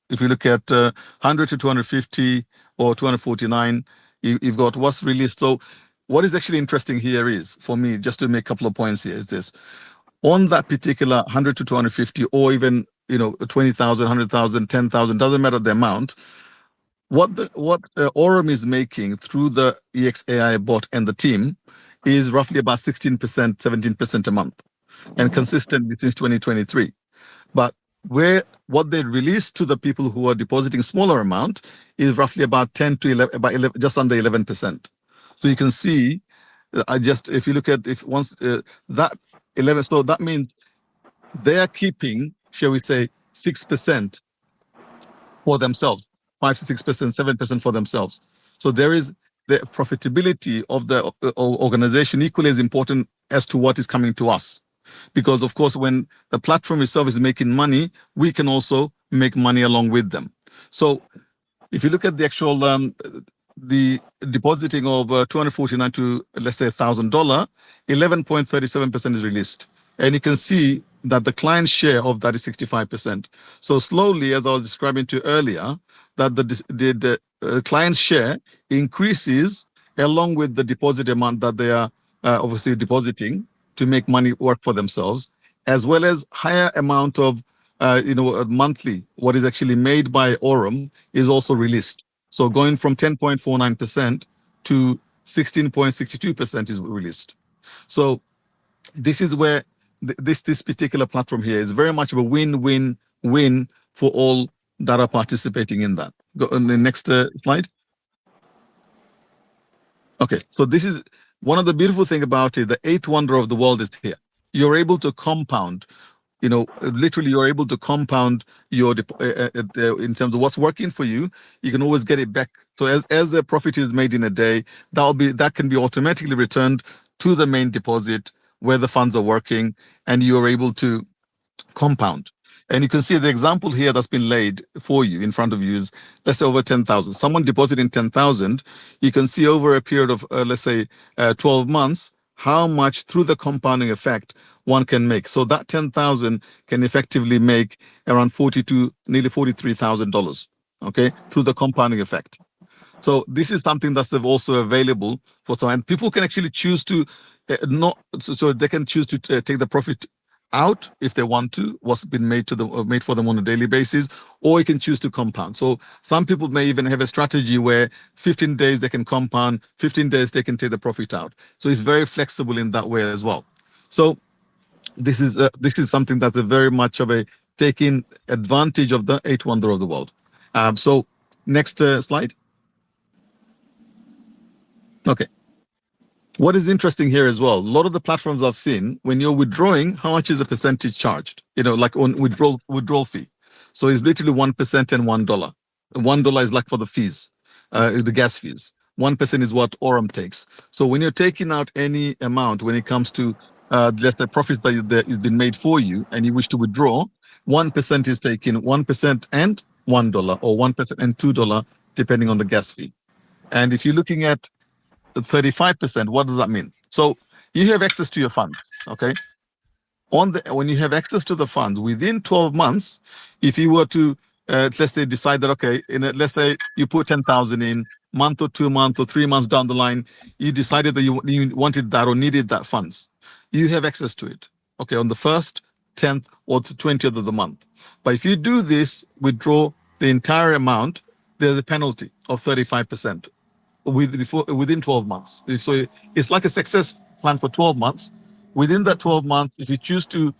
if you look at 100 to 250 or 249, you've got what's released. So what is actually interesting here is, for me, just to make a couple of points here, is this. On that particular 100 to 250, or even 20,000, 100,000, 10,000, doesn't matter the amount. What Aurum is making through the EXAI bot and the team is roughly about 16%, 17% a month, and consistent since 2023. But what they release to the people who are depositing smaller amount is roughly about 10 to 11, about 11, just under 11%. So you can see, if you look at that 11, so that means they are keeping, shall we say, 6% for themselves, 5 to 6%, 7% for themselves. So there is the profitability of the organization equally as important as to what is coming to us. Because of course, when the platform itself is making money, we can also make money along with them. So if you look at the actual the depositing of 249 to, let's say, $1,000, 11.37% is released, and you can see that the client share of that is 65%. So slowly, as I was describing to you earlier, that the client's share increases along with the deposit amount that they are obviously depositing to make money work for themselves, as well as higher amount of monthly, what is actually made by Aurum is also released. So going from 10.49% to 16.62% is released. So this is where this particular platform here is very much of a win-win-win for all that are participating in that. Go on the next slide. Okay, so this is one of the beautiful thing about it. The eighth wonder of the world is here. You're able to compound. Literally, you're able to compound your in terms of what's working for you. You can always get it back. So as a profit is made in a day, that can be automatically returned to the main deposit where the funds are working, and you're able to compound. And you can see the example here that's been laid for you in front of you is, let's say, over 10,000. Someone depositing 10,000, you can see over a period of, let's say, 12 months, how much through the compounding effect one can make. So that 10,000 can effectively make around nearly $43,000, okay, through the compounding effect. So this is something that's also available for some, and people can actually choose to so they can choose to take the profit out if they want to, what's been made for them on a daily basis, or you can choose to compound. So some people may even have a strategy where 15 days they can compound, 15 days they can take the profit out. So it's very flexible in that way as well. So this is something that's a very much of a taking advantage of the eighth wonder of the world. So next slide. Okay. What is interesting here as well, a lot of the platforms I've seen, when you're withdrawing, how much is the percentage charged? Like on withdrawal fee. So it's literally 1% and $1. $1 is like for the fees, the gas fees. 1% is what Aurum takes. So when you're taking out any amount, when it comes to let's say profits that has been made for you and you wish to withdraw, 1% is taken, 1% and $1, or 1% and $2, depending on the gas fee. And if you're looking at the 35%, what does that mean? So you have access to your funds, okay? When you have access to the funds within 12 months, if you were to let's say decide that, okay, let's say you put 10,000 in, month or 2 months or 3 months down the line, you decided that you wanted that or needed that funds, you have access to it, okay, on the 1st, 10th, or the 20th of the month. But if you do this, withdraw the entire amount, there's a penalty of 35% within 12 months. So it's like a success plan for 12 months. Within that 12 months, if you choose to,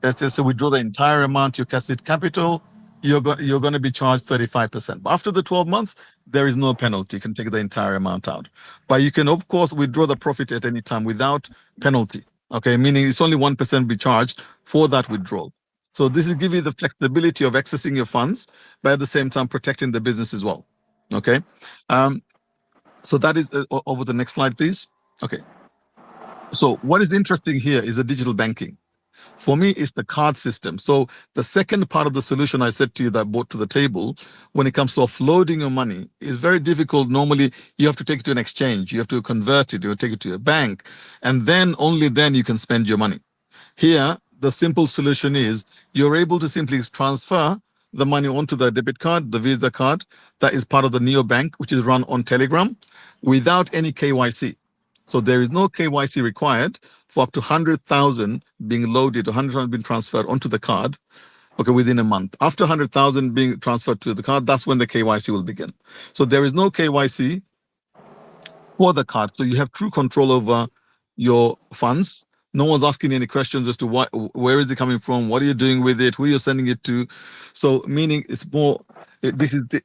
let's just say, withdraw the entire amount, your capital, you're going to be charged 35%. But after the 12 months, there is no penalty. You can take the entire amount out. But you can, of course, withdraw the profit at any time without penalty. Okay, meaning it's only 1% be charged for that withdrawal. So this is give you the flexibility of accessing your funds, but at the same time protecting the business as well. Okay. So that is over the next slide, please. Okay. So what is interesting here is the digital banking. For me, it's the card system. So the second part of the solution I said to you that I brought to the table, when it comes to offloading your money, is very difficult. Normally, you have to take it to an exchange. You have to convert it. You have to take it to a bank. And then only then you can spend your money. Here, the simple solution is you're able to simply transfer the money onto the debit card, the Visa card, that is part of the neobank, which is run on Telegram, without any KYC. So there is no KYC required for up to 100,000 being loaded, 100,000 being transferred onto the card, okay, within a month. After 100,000 being transferred to the card, that's when the KYC will begin. So there is no KYC for the card. So you have true control over your funds. No one's asking any questions as to where is it coming from, what are you doing with it, who you're sending it to. So meaning it's more,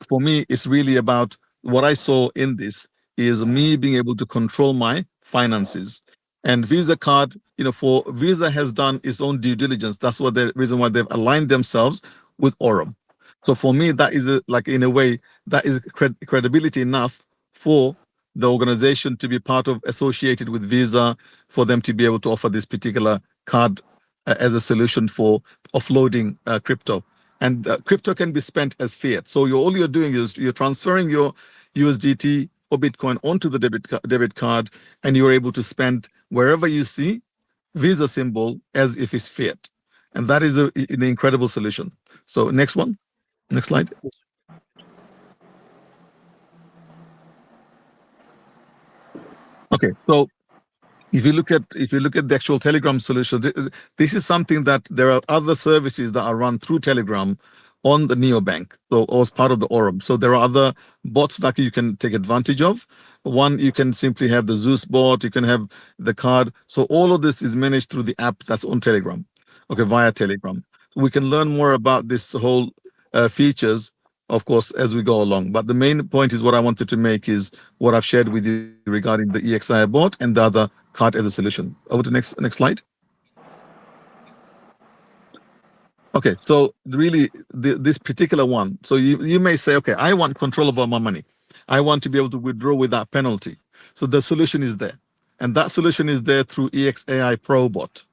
for me, it's really about what I saw in this is me being able to control my finances. And Visa card, for Visa has done its own due diligence. That's what the reason why they've aligned themselves with Aurum. So for me, that is in a way, that is credibility enough for the organization to be part of, associated with Visa, for them to be able to offer this particular card as a solution for offloading crypto. And crypto can be spent as fiat. So all you're doing is you're transferring your USDT or Bitcoin onto the debit card, and you're able to spend wherever you see Visa symbol as if it's fiat. And that is an incredible solution. So next slide. Okay, so if you look at the actual Telegram solution, this is something that there are other services that are run through Telegram on the neobank, so as part of the Aurum. So there are other bots that you can take advantage of. One, you can simply have the Zeus bot, you can have the card. So all of this is managed through the app that's on Telegram, okay, via Telegram. We can learn more about this whole features, of course, as we go along. But the main point is what I wanted to make is what I've shared with you regarding the EXI bot and the other card as a solution. Over to next slide. Okay, so really this particular one, so you may say, okay, I want control over my money. I want to be able to withdraw without penalty. So the solution is there. And that solution is there through EXAI Pro bot.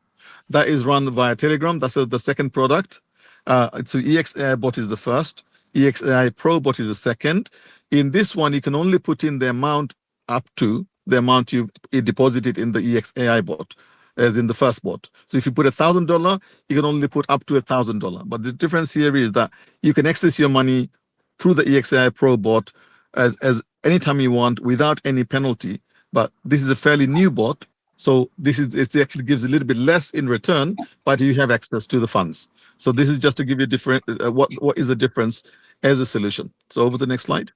That is run via Telegram. That's the second product. So EXAI bot is the first. EXAI Pro bot is the second. In this one, you can only put in the amount up to the amount you deposited in the EXAI bot, as in the first bot. So if you put $1,000, you can only put up to $1,000. But the difference here is that you can access your money through the EXAI Pro bot as anytime you want without any penalty. But this is a fairly new bot, so it actually gives a little bit less in return, but you have access to the funds. So this is just to give you different what is the difference as a solution. So over the next slide.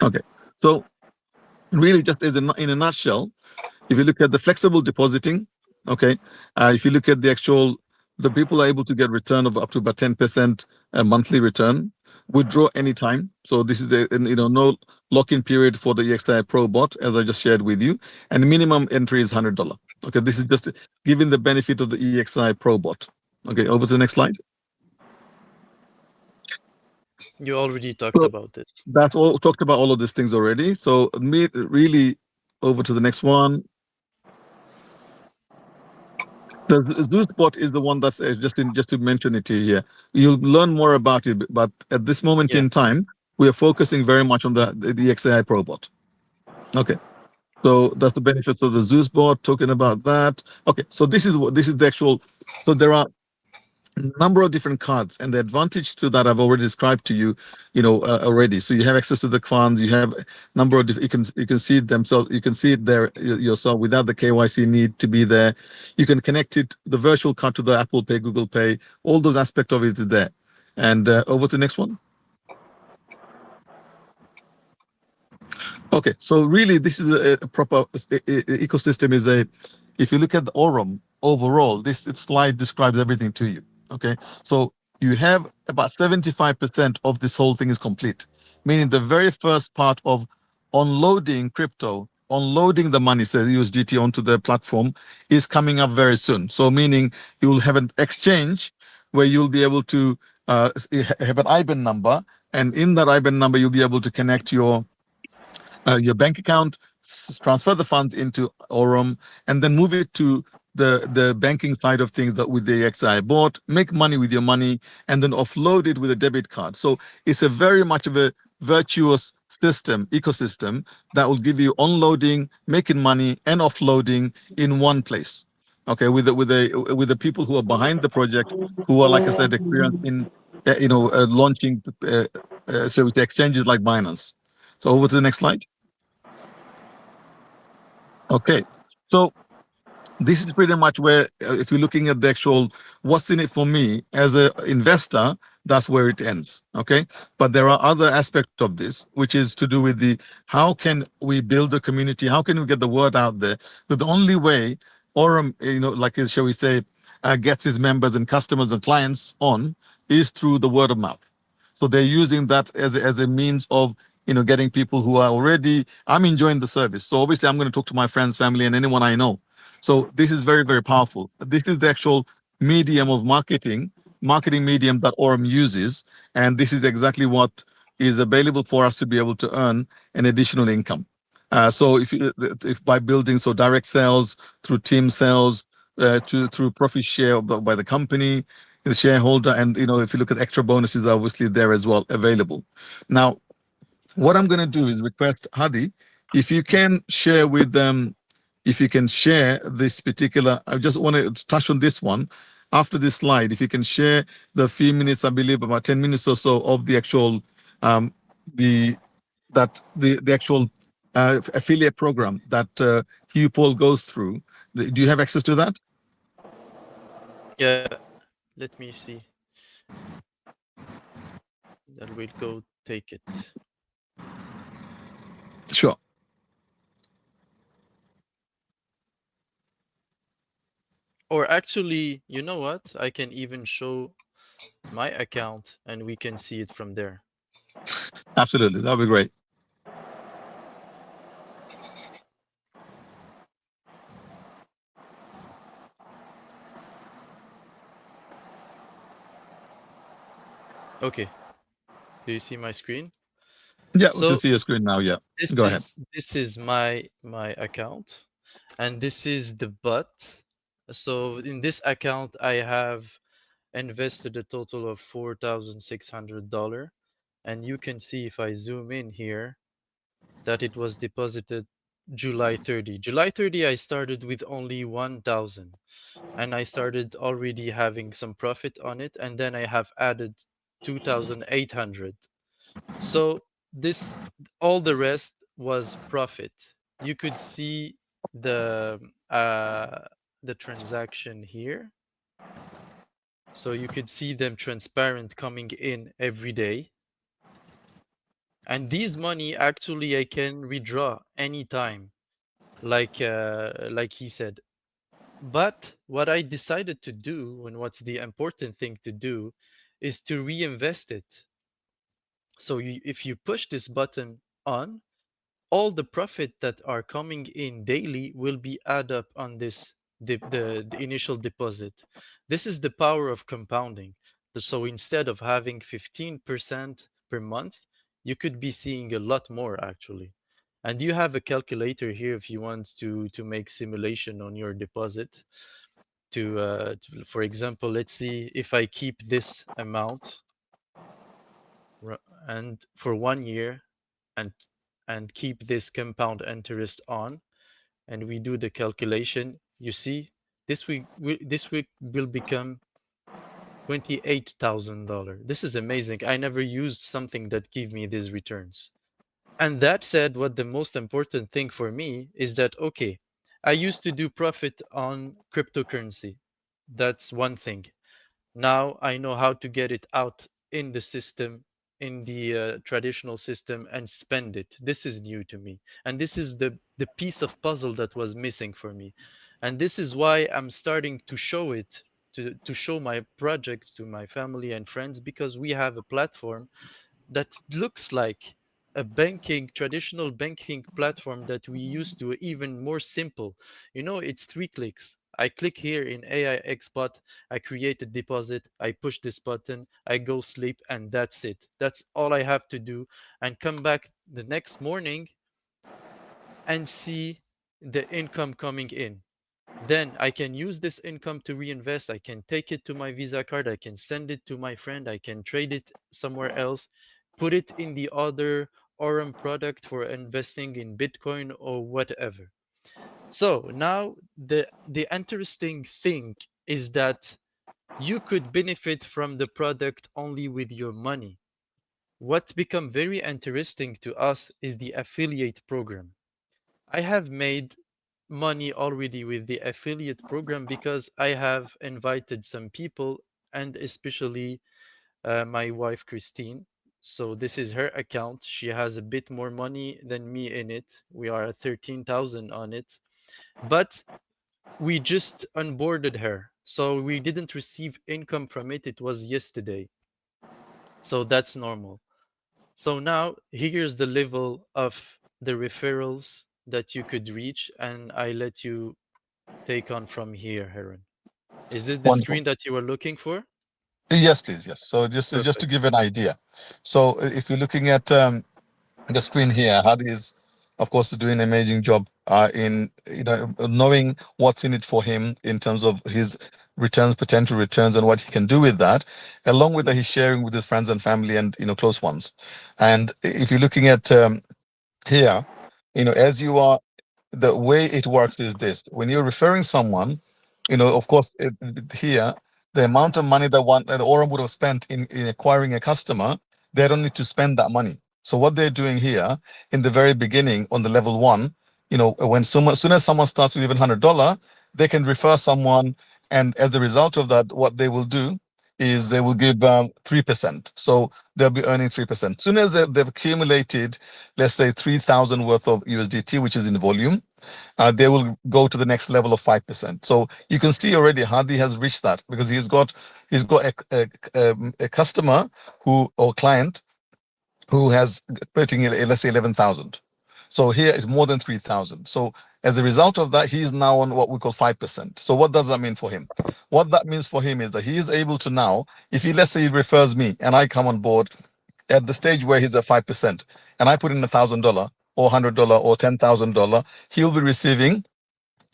Okay, so really just in a nutshell, if you look at the flexible depositing, okay, if you look at the people are able to get return of up to about 10% monthly return, withdraw anytime. So this is no lock-in period for the EXI Pro bot, as I just shared with you, and the minimum entry is $100. Okay, this is just giving the benefit of the EXI Pro bot. Okay, over to the next slide. You already talked about this. That's all talked about all of these things already. So really over to the next one. The Zoo Spot is the one that's just to mention it to you here. You'll learn more about it, but at this moment Yeah. in time, we are focusing very much on the XAI Probot. Okay. So that's the benefits of the Zeus board. Talking about that. Okay, so this is the actual. So there are a number of different cards, and the advantage to that I've already described to you, already. So you have access to the funds. You have a number of you can see it themselves. You can see it there yourself without the KYC need to be there. You can connect it the virtual card to the Apple Pay, Google Pay. All those aspects of it is there. And over to the next one. Okay, so really, this is a proper ecosystem. If you look at the Aurum overall, this slide describes everything to you. Okay, so you have about 75% of this whole thing is complete, meaning the very first part of unloading crypto, unloading the money, say USDT onto the platform, is coming up very soon. So meaning you will have an exchange where you'll be able to have an IBAN number, and in that IBAN number you'll be able to connect your bank account, transfer the funds into Aurum, and then move it to the banking side of things that with the XI bought, make money with your money, and then offload it with a debit card. So it's a very much of a virtuous ecosystem that will give you unloading, making money, and offloading in one place. Okay, with the people who are behind the project, who are, like I said, experienced in launching so with exchanges like Binance. So over to the next slide. Okay, so this is pretty much where, if you're looking at the actual what's in it for me as an investor, that's where it ends. Okay, but there are other aspects of this, which is to do with the how can we build a community, how can we get the word out there. But the only way Aurum, like shall we say, gets its members and customers and clients on is through the word of mouth. So they're using that as a means of getting people who are already, I'm enjoying the service, so obviously I'm going to talk to my friends, family, and anyone I know. So this is very, very powerful. This is the actual medium of marketing medium that Aurum uses, and this is exactly what is available for us to be able to earn an additional income. So if by building direct sales through team sales, through profit share by the company, the shareholder, and if you look at extra bonuses, obviously there as well available. Now, what I'm going to do is request Hadi, if you can share with them, if you can share this particular, I just want to touch on this one after this slide. If you can share the few minutes, I believe about 10 minutes or so of the actual, the actual affiliate program that Hugh Paul goes through. Do you have access to that? Yeah. Let me see. Then we'll go take it. Sure. Or actually, you know what? I can even show my account and we can see it from there. Absolutely. That would be great. Okay. Do you see my screen? Yeah, we can So see your screen now. Yeah. this Go ahead. is my account, and this is the bot. So in this account, I have invested a total of $4,600, and you can see if I zoom in here that it was deposited July 30. July 30, I started with only 1,000, and I started already having some profit on it, and then I have added 2,800. So this, all the rest was profit. You could see the uh, the transaction here. So you could see them transparent coming in every day. And these money actually I can withdraw anytime, like he said. But what I decided to do, and what's the important thing to do, is to reinvest it. So if you push this button on, all the profit that are coming in daily will be add up on this the initial deposit. This is the power of compounding. So instead of having 15% per month, you could be seeing a lot more actually. And you have a calculator here if you want to make simulation on your deposit. for example, let's see if I keep this amount and for 1 year and keep this compound interest on, and we do the calculation, you see, this week will become $28,000. This is amazing. I never used something that give me these returns. And that said, what the most important thing for me is that, okay, I used to do profit on cryptocurrency. That's one thing. Now I know how to get it out in the system, in the traditional system, and spend it. This is new to me. And this is the piece of puzzle that was missing for me. And this is why I'm starting to show it, to show my projects to my family and friends, because we have a platform that looks like a traditional banking platform that we used to, even more simple. You know, it's 3 clicks. I click here in AIX bot, I create a deposit, I push this button, I go sleep, and that's it. That's all I have to do, and come back the next morning and see the income coming in. Then I can use this income to reinvest. I can take it to my Visa card. I can send it to my friend. I can trade it somewhere else, put it in the other Aurum product for investing in Bitcoin or whatever. So now the interesting thing is that you could benefit from the product only with your money. What's become very interesting to us is the affiliate program. I have made money already with the affiliate program because I have invited some people, and especially my wife Christine. So this is her account. She has a bit more money than me in it. We are at 13,000 on it, but we just onboarded her. So we didn't receive income from it. It was yesterday. So that's normal. So now here's the level of the referrals that you could reach, and I let you take on from here, Heron. Is this the Wonderful. screen that you were looking for? Yes, please. Yes. So just to Perfect. give an idea. So if you're looking at the screen here, Hadi is, of course, doing an amazing job in knowing what's in it for him in terms of his returns, potential returns, and what he can do with that. Along with that, he's sharing with his friends and family and close ones. And if you're looking at here, as you are, the way it works is this: when you're referring someone, of course, here the amount of money that Aurum would have spent in acquiring a customer, they don't need to spend that money. So what they're doing here in the very beginning on the level one, when soon as someone starts with even $100, they can refer someone, and as a result of that, what they will do is they will give 3%. So they'll be earning 3%. Soon as they've accumulated, let's say 3,000 worth of USDT, which is in volume, they will go to the next level of 5%. So you can see already Hadi has reached that because he's got a customer or client who has putting in, let's say 11,000. So here is more than 3,000. So as a result of that, he is now on what we call 5%. So what does that mean for him? What that means for him is that he is able to now, if he, let's say he refers me and I come on board at the stage where he's at 5% and I put in $1,000 or $100 or $10,000, he'll be receiving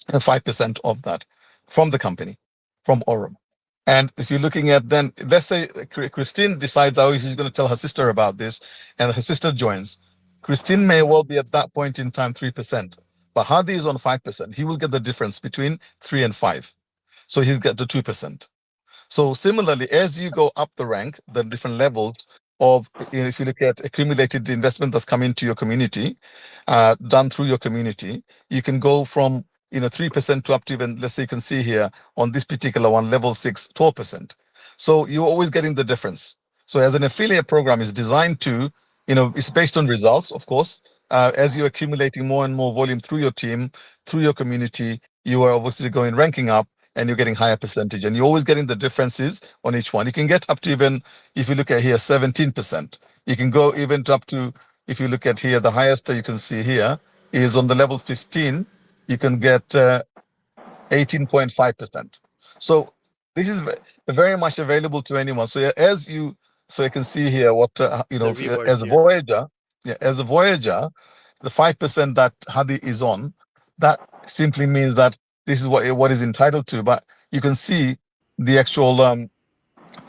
5% of that from the company, from Aurum. And if you're looking at then, let's say Christine decides, oh, she's going to tell her sister about this, and her sister joins. Christine may well be at that point in time 3%, but Hadi is on 5%. He will get the difference between 3 and 5. So he'll get the 2%. So similarly, as you go up the rank, the different levels of, if you look at accumulated investment that's come into your community, done through your community, you can go from 3% to up to even, let's say you can see here on this particular one, level 6, 12%. So you're always getting the difference. So as an affiliate program is designed to, it's based on results, of course. As you're accumulating more and more volume through your team, through your community, you are obviously going ranking up and you're getting higher percentage, and you're always getting the differences on each one. You can get up to even, if you look at here, 17%. You can go even to up to, if you look at here, the highest that you can see here is on the level 15, you can get 18.5%. So this is very much available to anyone. So so you can see here what, The reward as a here. Voyager, as a Voyager, the 5% that Hadi is on, that simply means that this is what is entitled to, but you can see the actual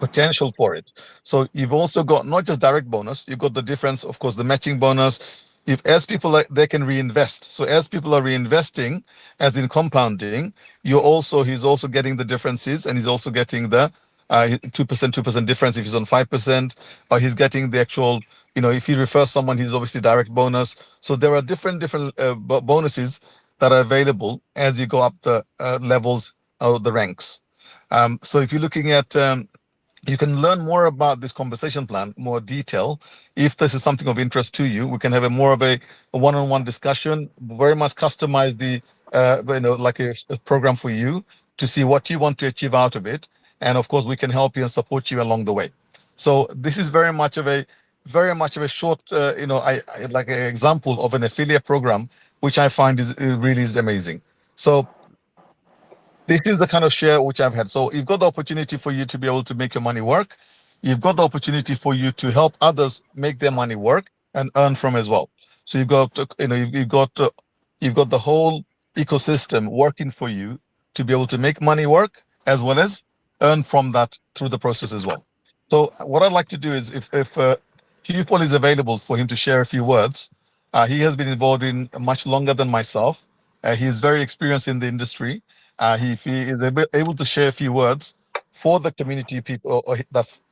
potential for it. So you've also got not just direct bonus, you've got the difference, of course, the matching bonus. If as people they can reinvest. So as people are reinvesting, as in compounding, he's also getting the differences, and he's also getting the 2% difference if he's on 5%, or he's getting the actual, if he refers someone, he's obviously direct bonus. So there are different bonuses that are available as you go up the levels of the ranks. So if you're looking at you can learn more about this conversation plan, more detail. If this is something of interest to you, we can have more of a one-on-one discussion, very much customize the, like a program for you to see what you want to achieve out of it. And of course, we can help you and support you along the way. So this is very much of a short, I like an example of an affiliate program, which I find really is amazing. So this is the kind of share which I've had. So you've got the opportunity for you to be able to make your money work. You've got the opportunity for you to help others make their money work and earn from as well. So you've got the whole ecosystem working for you to be able to make money work as well as earn from that through the process as well. So what I'd like to do is, if Hugh Paul is available for him to share a few words. He has been involved in much longer than myself. He is very experienced in the industry. If he is able to share a few words for the community people that's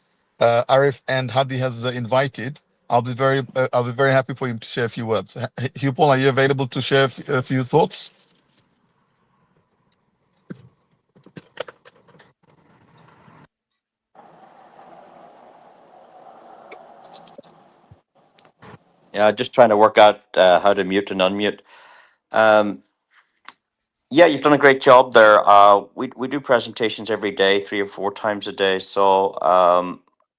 Arif and Hadi has invited, I'll be very happy for him to share a few words. Hugh Paul, are you available to share a few thoughts? Yeah, just trying to work out how to mute and unmute. Um, yeah, you've done a great job there. We do presentations every day, 3 or 4 times a day. So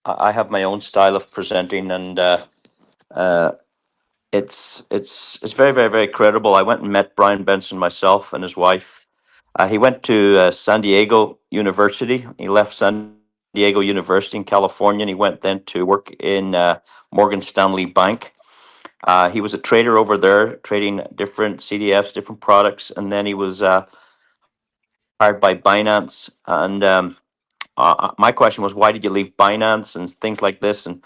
I have my own style of presenting, and uh, it's very, very, very credible. I went and met Brian Benson myself and his wife. He went to San Diego University. He left San Diego University in California, and he went then to work in Morgan Stanley Bank. He was a trader over there, trading different CDFs, different products, and then he was hired by Binance. And my question was, why did you leave Binance and things like this? And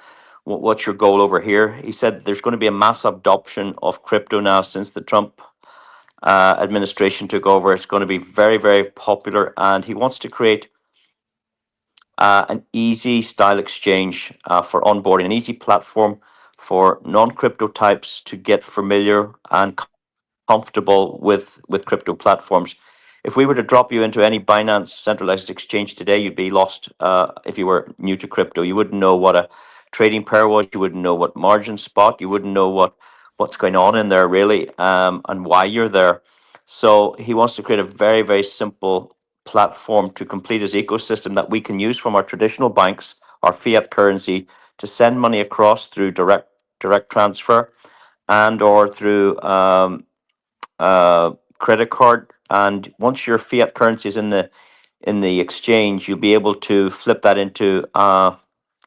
what's your goal over here? He said there's going to be a mass adoption of crypto now since the Trump administration took over. It's going to be very, very popular, and he wants to create an easy style exchange for onboarding, an easy platform for non-crypto types to get familiar and comfortable with crypto platforms. If we were to drop you into any Binance centralized exchange today, you'd be lost if you were new to crypto. You wouldn't know what a trading pair was. You wouldn't know what margin spot. You wouldn't know what's going on in there really, and why you're there. So he wants to create a very, very simple platform to complete his ecosystem that we can use from our traditional banks, our fiat currency, to send money across through direct transfer and or through credit card. And once your fiat currency is in the exchange, you'll be able to flip that into a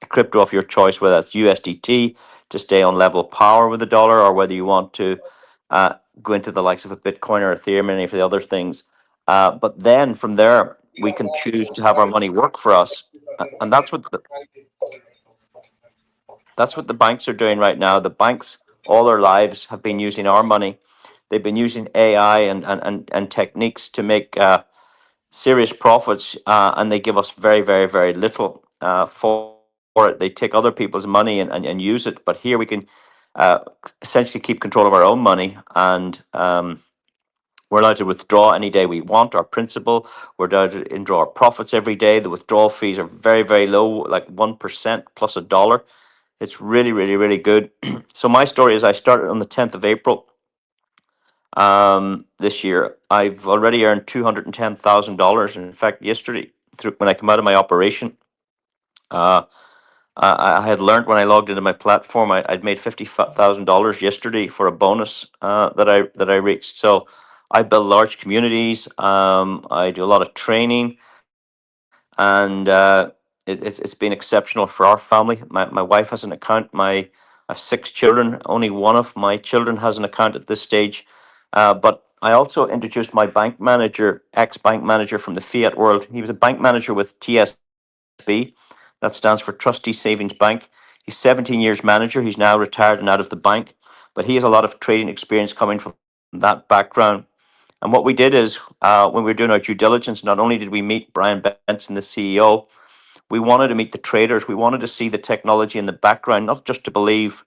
crypto of your choice, whether that's USDT to stay on level power with the dollar, or whether you want to uh, go into the likes of a Bitcoin or Ethereum and any of the other things. But then from there, we can choose to have our money work for us, and that's what the banks are doing right now. The banks all their lives have been using our money. They've been using AI and techniques to make serious profits, and they give us very, very, very little for it. They take other people's money and use it. But here we can uh, essentially keep control of our own money, and we're allowed to withdraw any day we want our principal. We're allowed to withdraw our profits every day. The withdrawal fees are very, very low, like 1% plus $1. It's really, really, really good. So my story is I started on the 10th of April this year. I've already earned $210,000. In fact, yesterday, when I come out of my operation, uh, I had learned when I logged into my platform, I'd made $50,000 yesterday for a bonus that I reached. So I build large communities. I do a lot of training, and it's been exceptional for our family. My wife has an account. I have 6 children. Only one of my children has an account at this stage, but I also introduced my bank manager, ex-bank manager from the Fiat world. He was a bank manager with TSB, that stands for Trustee Savings Bank. He's 17 years manager. He's now retired and out of the bank, but he has a lot of trading experience coming from that background. And what we did is, when we were doing our due diligence, not only did we meet Brian Benson, the CEO, we wanted to meet the traders. We wanted to see the technology in the background, not just to believe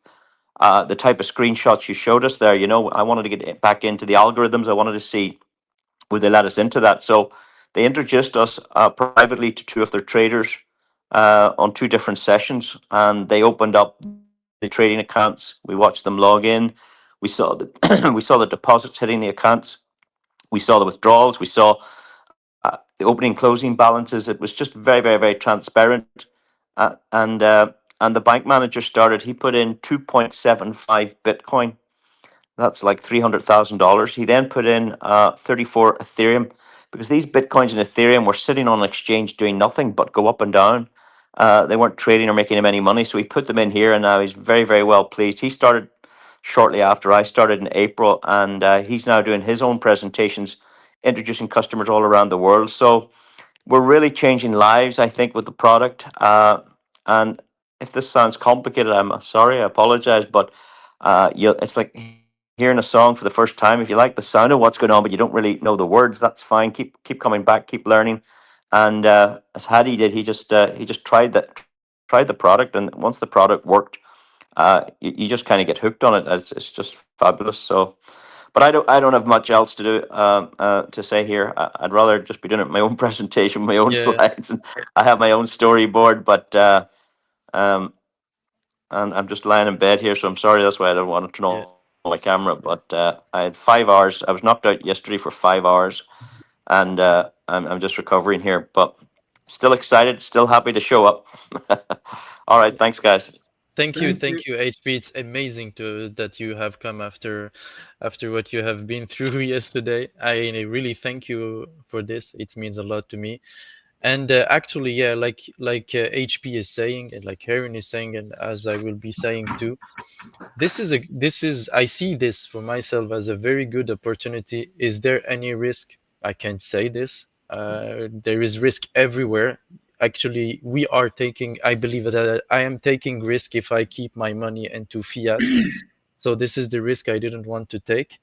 the type of screenshots you showed us there. I wanted to get back into the algorithms. I wanted to see would they let us into that. So they introduced us privately to two of their traders on two different sessions, and they opened up the trading accounts. We watched them log in. We saw the we saw the deposits hitting the accounts. We saw the withdrawals. We saw the opening closing balances. It was just very, very, very transparent. And the bank manager started. He put in 2.75 Bitcoin. That's like $300,000. He then put in 34 Ethereum, because these Bitcoins and Ethereum were sitting on an exchange doing nothing but go up and down. They weren't trading or making him any money. So he put them in here, and now he's very, very well pleased. He started shortly after I started in April, and he's now doing his own presentations, introducing customers all around the world. So we're really changing lives, I think, with the product. And if this sounds complicated, I'm sorry, I apologize, but it's like hearing a song for the first time. If you like the sound of what's going on, but you don't really know the words, that's fine. Keep coming back, keep learning. And as Hadi did, he just tried the product, and once the product worked, you just kind of get hooked on it. It's just fabulous. So, but I don't have much else to do to say here. I'd rather just be doing it my own presentation, my own Yeah, slides, and I have my own storyboard. But um, and I'm just lying in bed here, so I'm sorry. That's why I don't want to turn on yeah, my camera. But I had 5 hours. I was knocked out yesterday for 5 hours, and I'm just recovering here. But still excited, still happy to show up. All right, yeah. thanks, guys. Thank you. Thank you, HP. It's amazing to that you have come after what you have been through yesterday. I really thank you for this. It means a lot to me. And actually, yeah, like HP is saying, and like Heron is saying, and as I will be saying too, this is I see this for myself as a very good opportunity. Is there any risk? I can't say this. There is risk everywhere. Actually, we are taking. I believe that I am taking risk if I keep my money into fiat. So this is the risk I didn't want to take.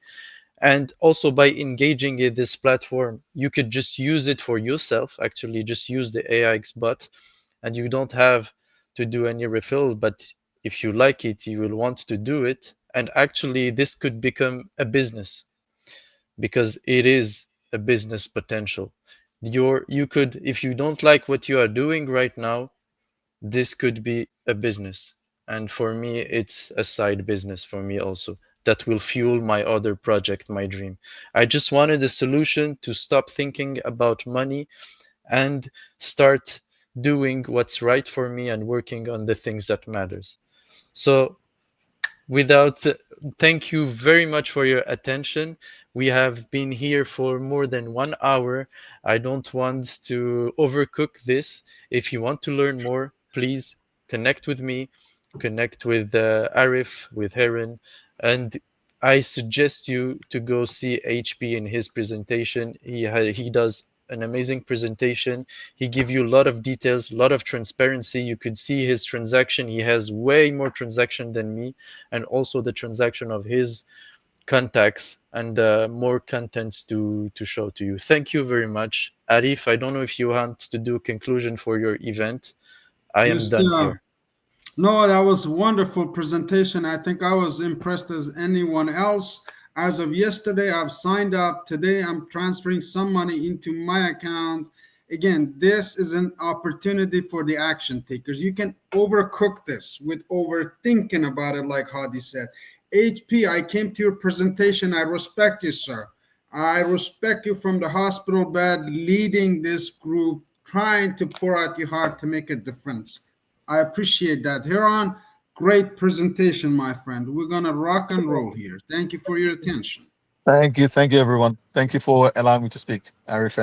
And also by engaging in this platform, you could just use it for yourself. Actually, just use the AIX bot, and you don't have to do any refill. But if you like it, you will want to do it. And actually, this could become a business, because it is a business potential. You could, if you don't like what you are doing right now, this could be a business. And for me, it's a side business for me also, that will fuel my other project, my dream. I just wanted a solution to stop thinking about money and start doing what's right for me and working on the things that matters. So without thank you very much for your attention. We have been here for more than 1 hour. I don't want to overcook this. If you want to learn more, please connect with me, connect with Arif, with Heron, and I suggest you to go see HP in his presentation. He does an amazing presentation. He give you a lot of details, a lot of transparency. You could see his transaction. He has way more transaction than me, and also the transaction of his contacts, and more contents to show to you. Thank you very much. Arif, I don't know if you want to do conclusion for your event. I am Just done here. No, that was a wonderful presentation. I think I was impressed as anyone else. As of yesterday, I've signed up. Today, I'm transferring some money into my account. Again, this is an opportunity for the action takers. You can overcook this with overthinking about it, like Hadi said. HP, I came to your presentation. I respect you, sir. I respect you from the hospital bed, leading this group, trying to pour out your heart to make a difference. I appreciate that. Heron, great presentation, my friend. We're going to rock and roll here. Thank you for your attention. Thank you, everyone. Thank you for allowing me to speak, Arif.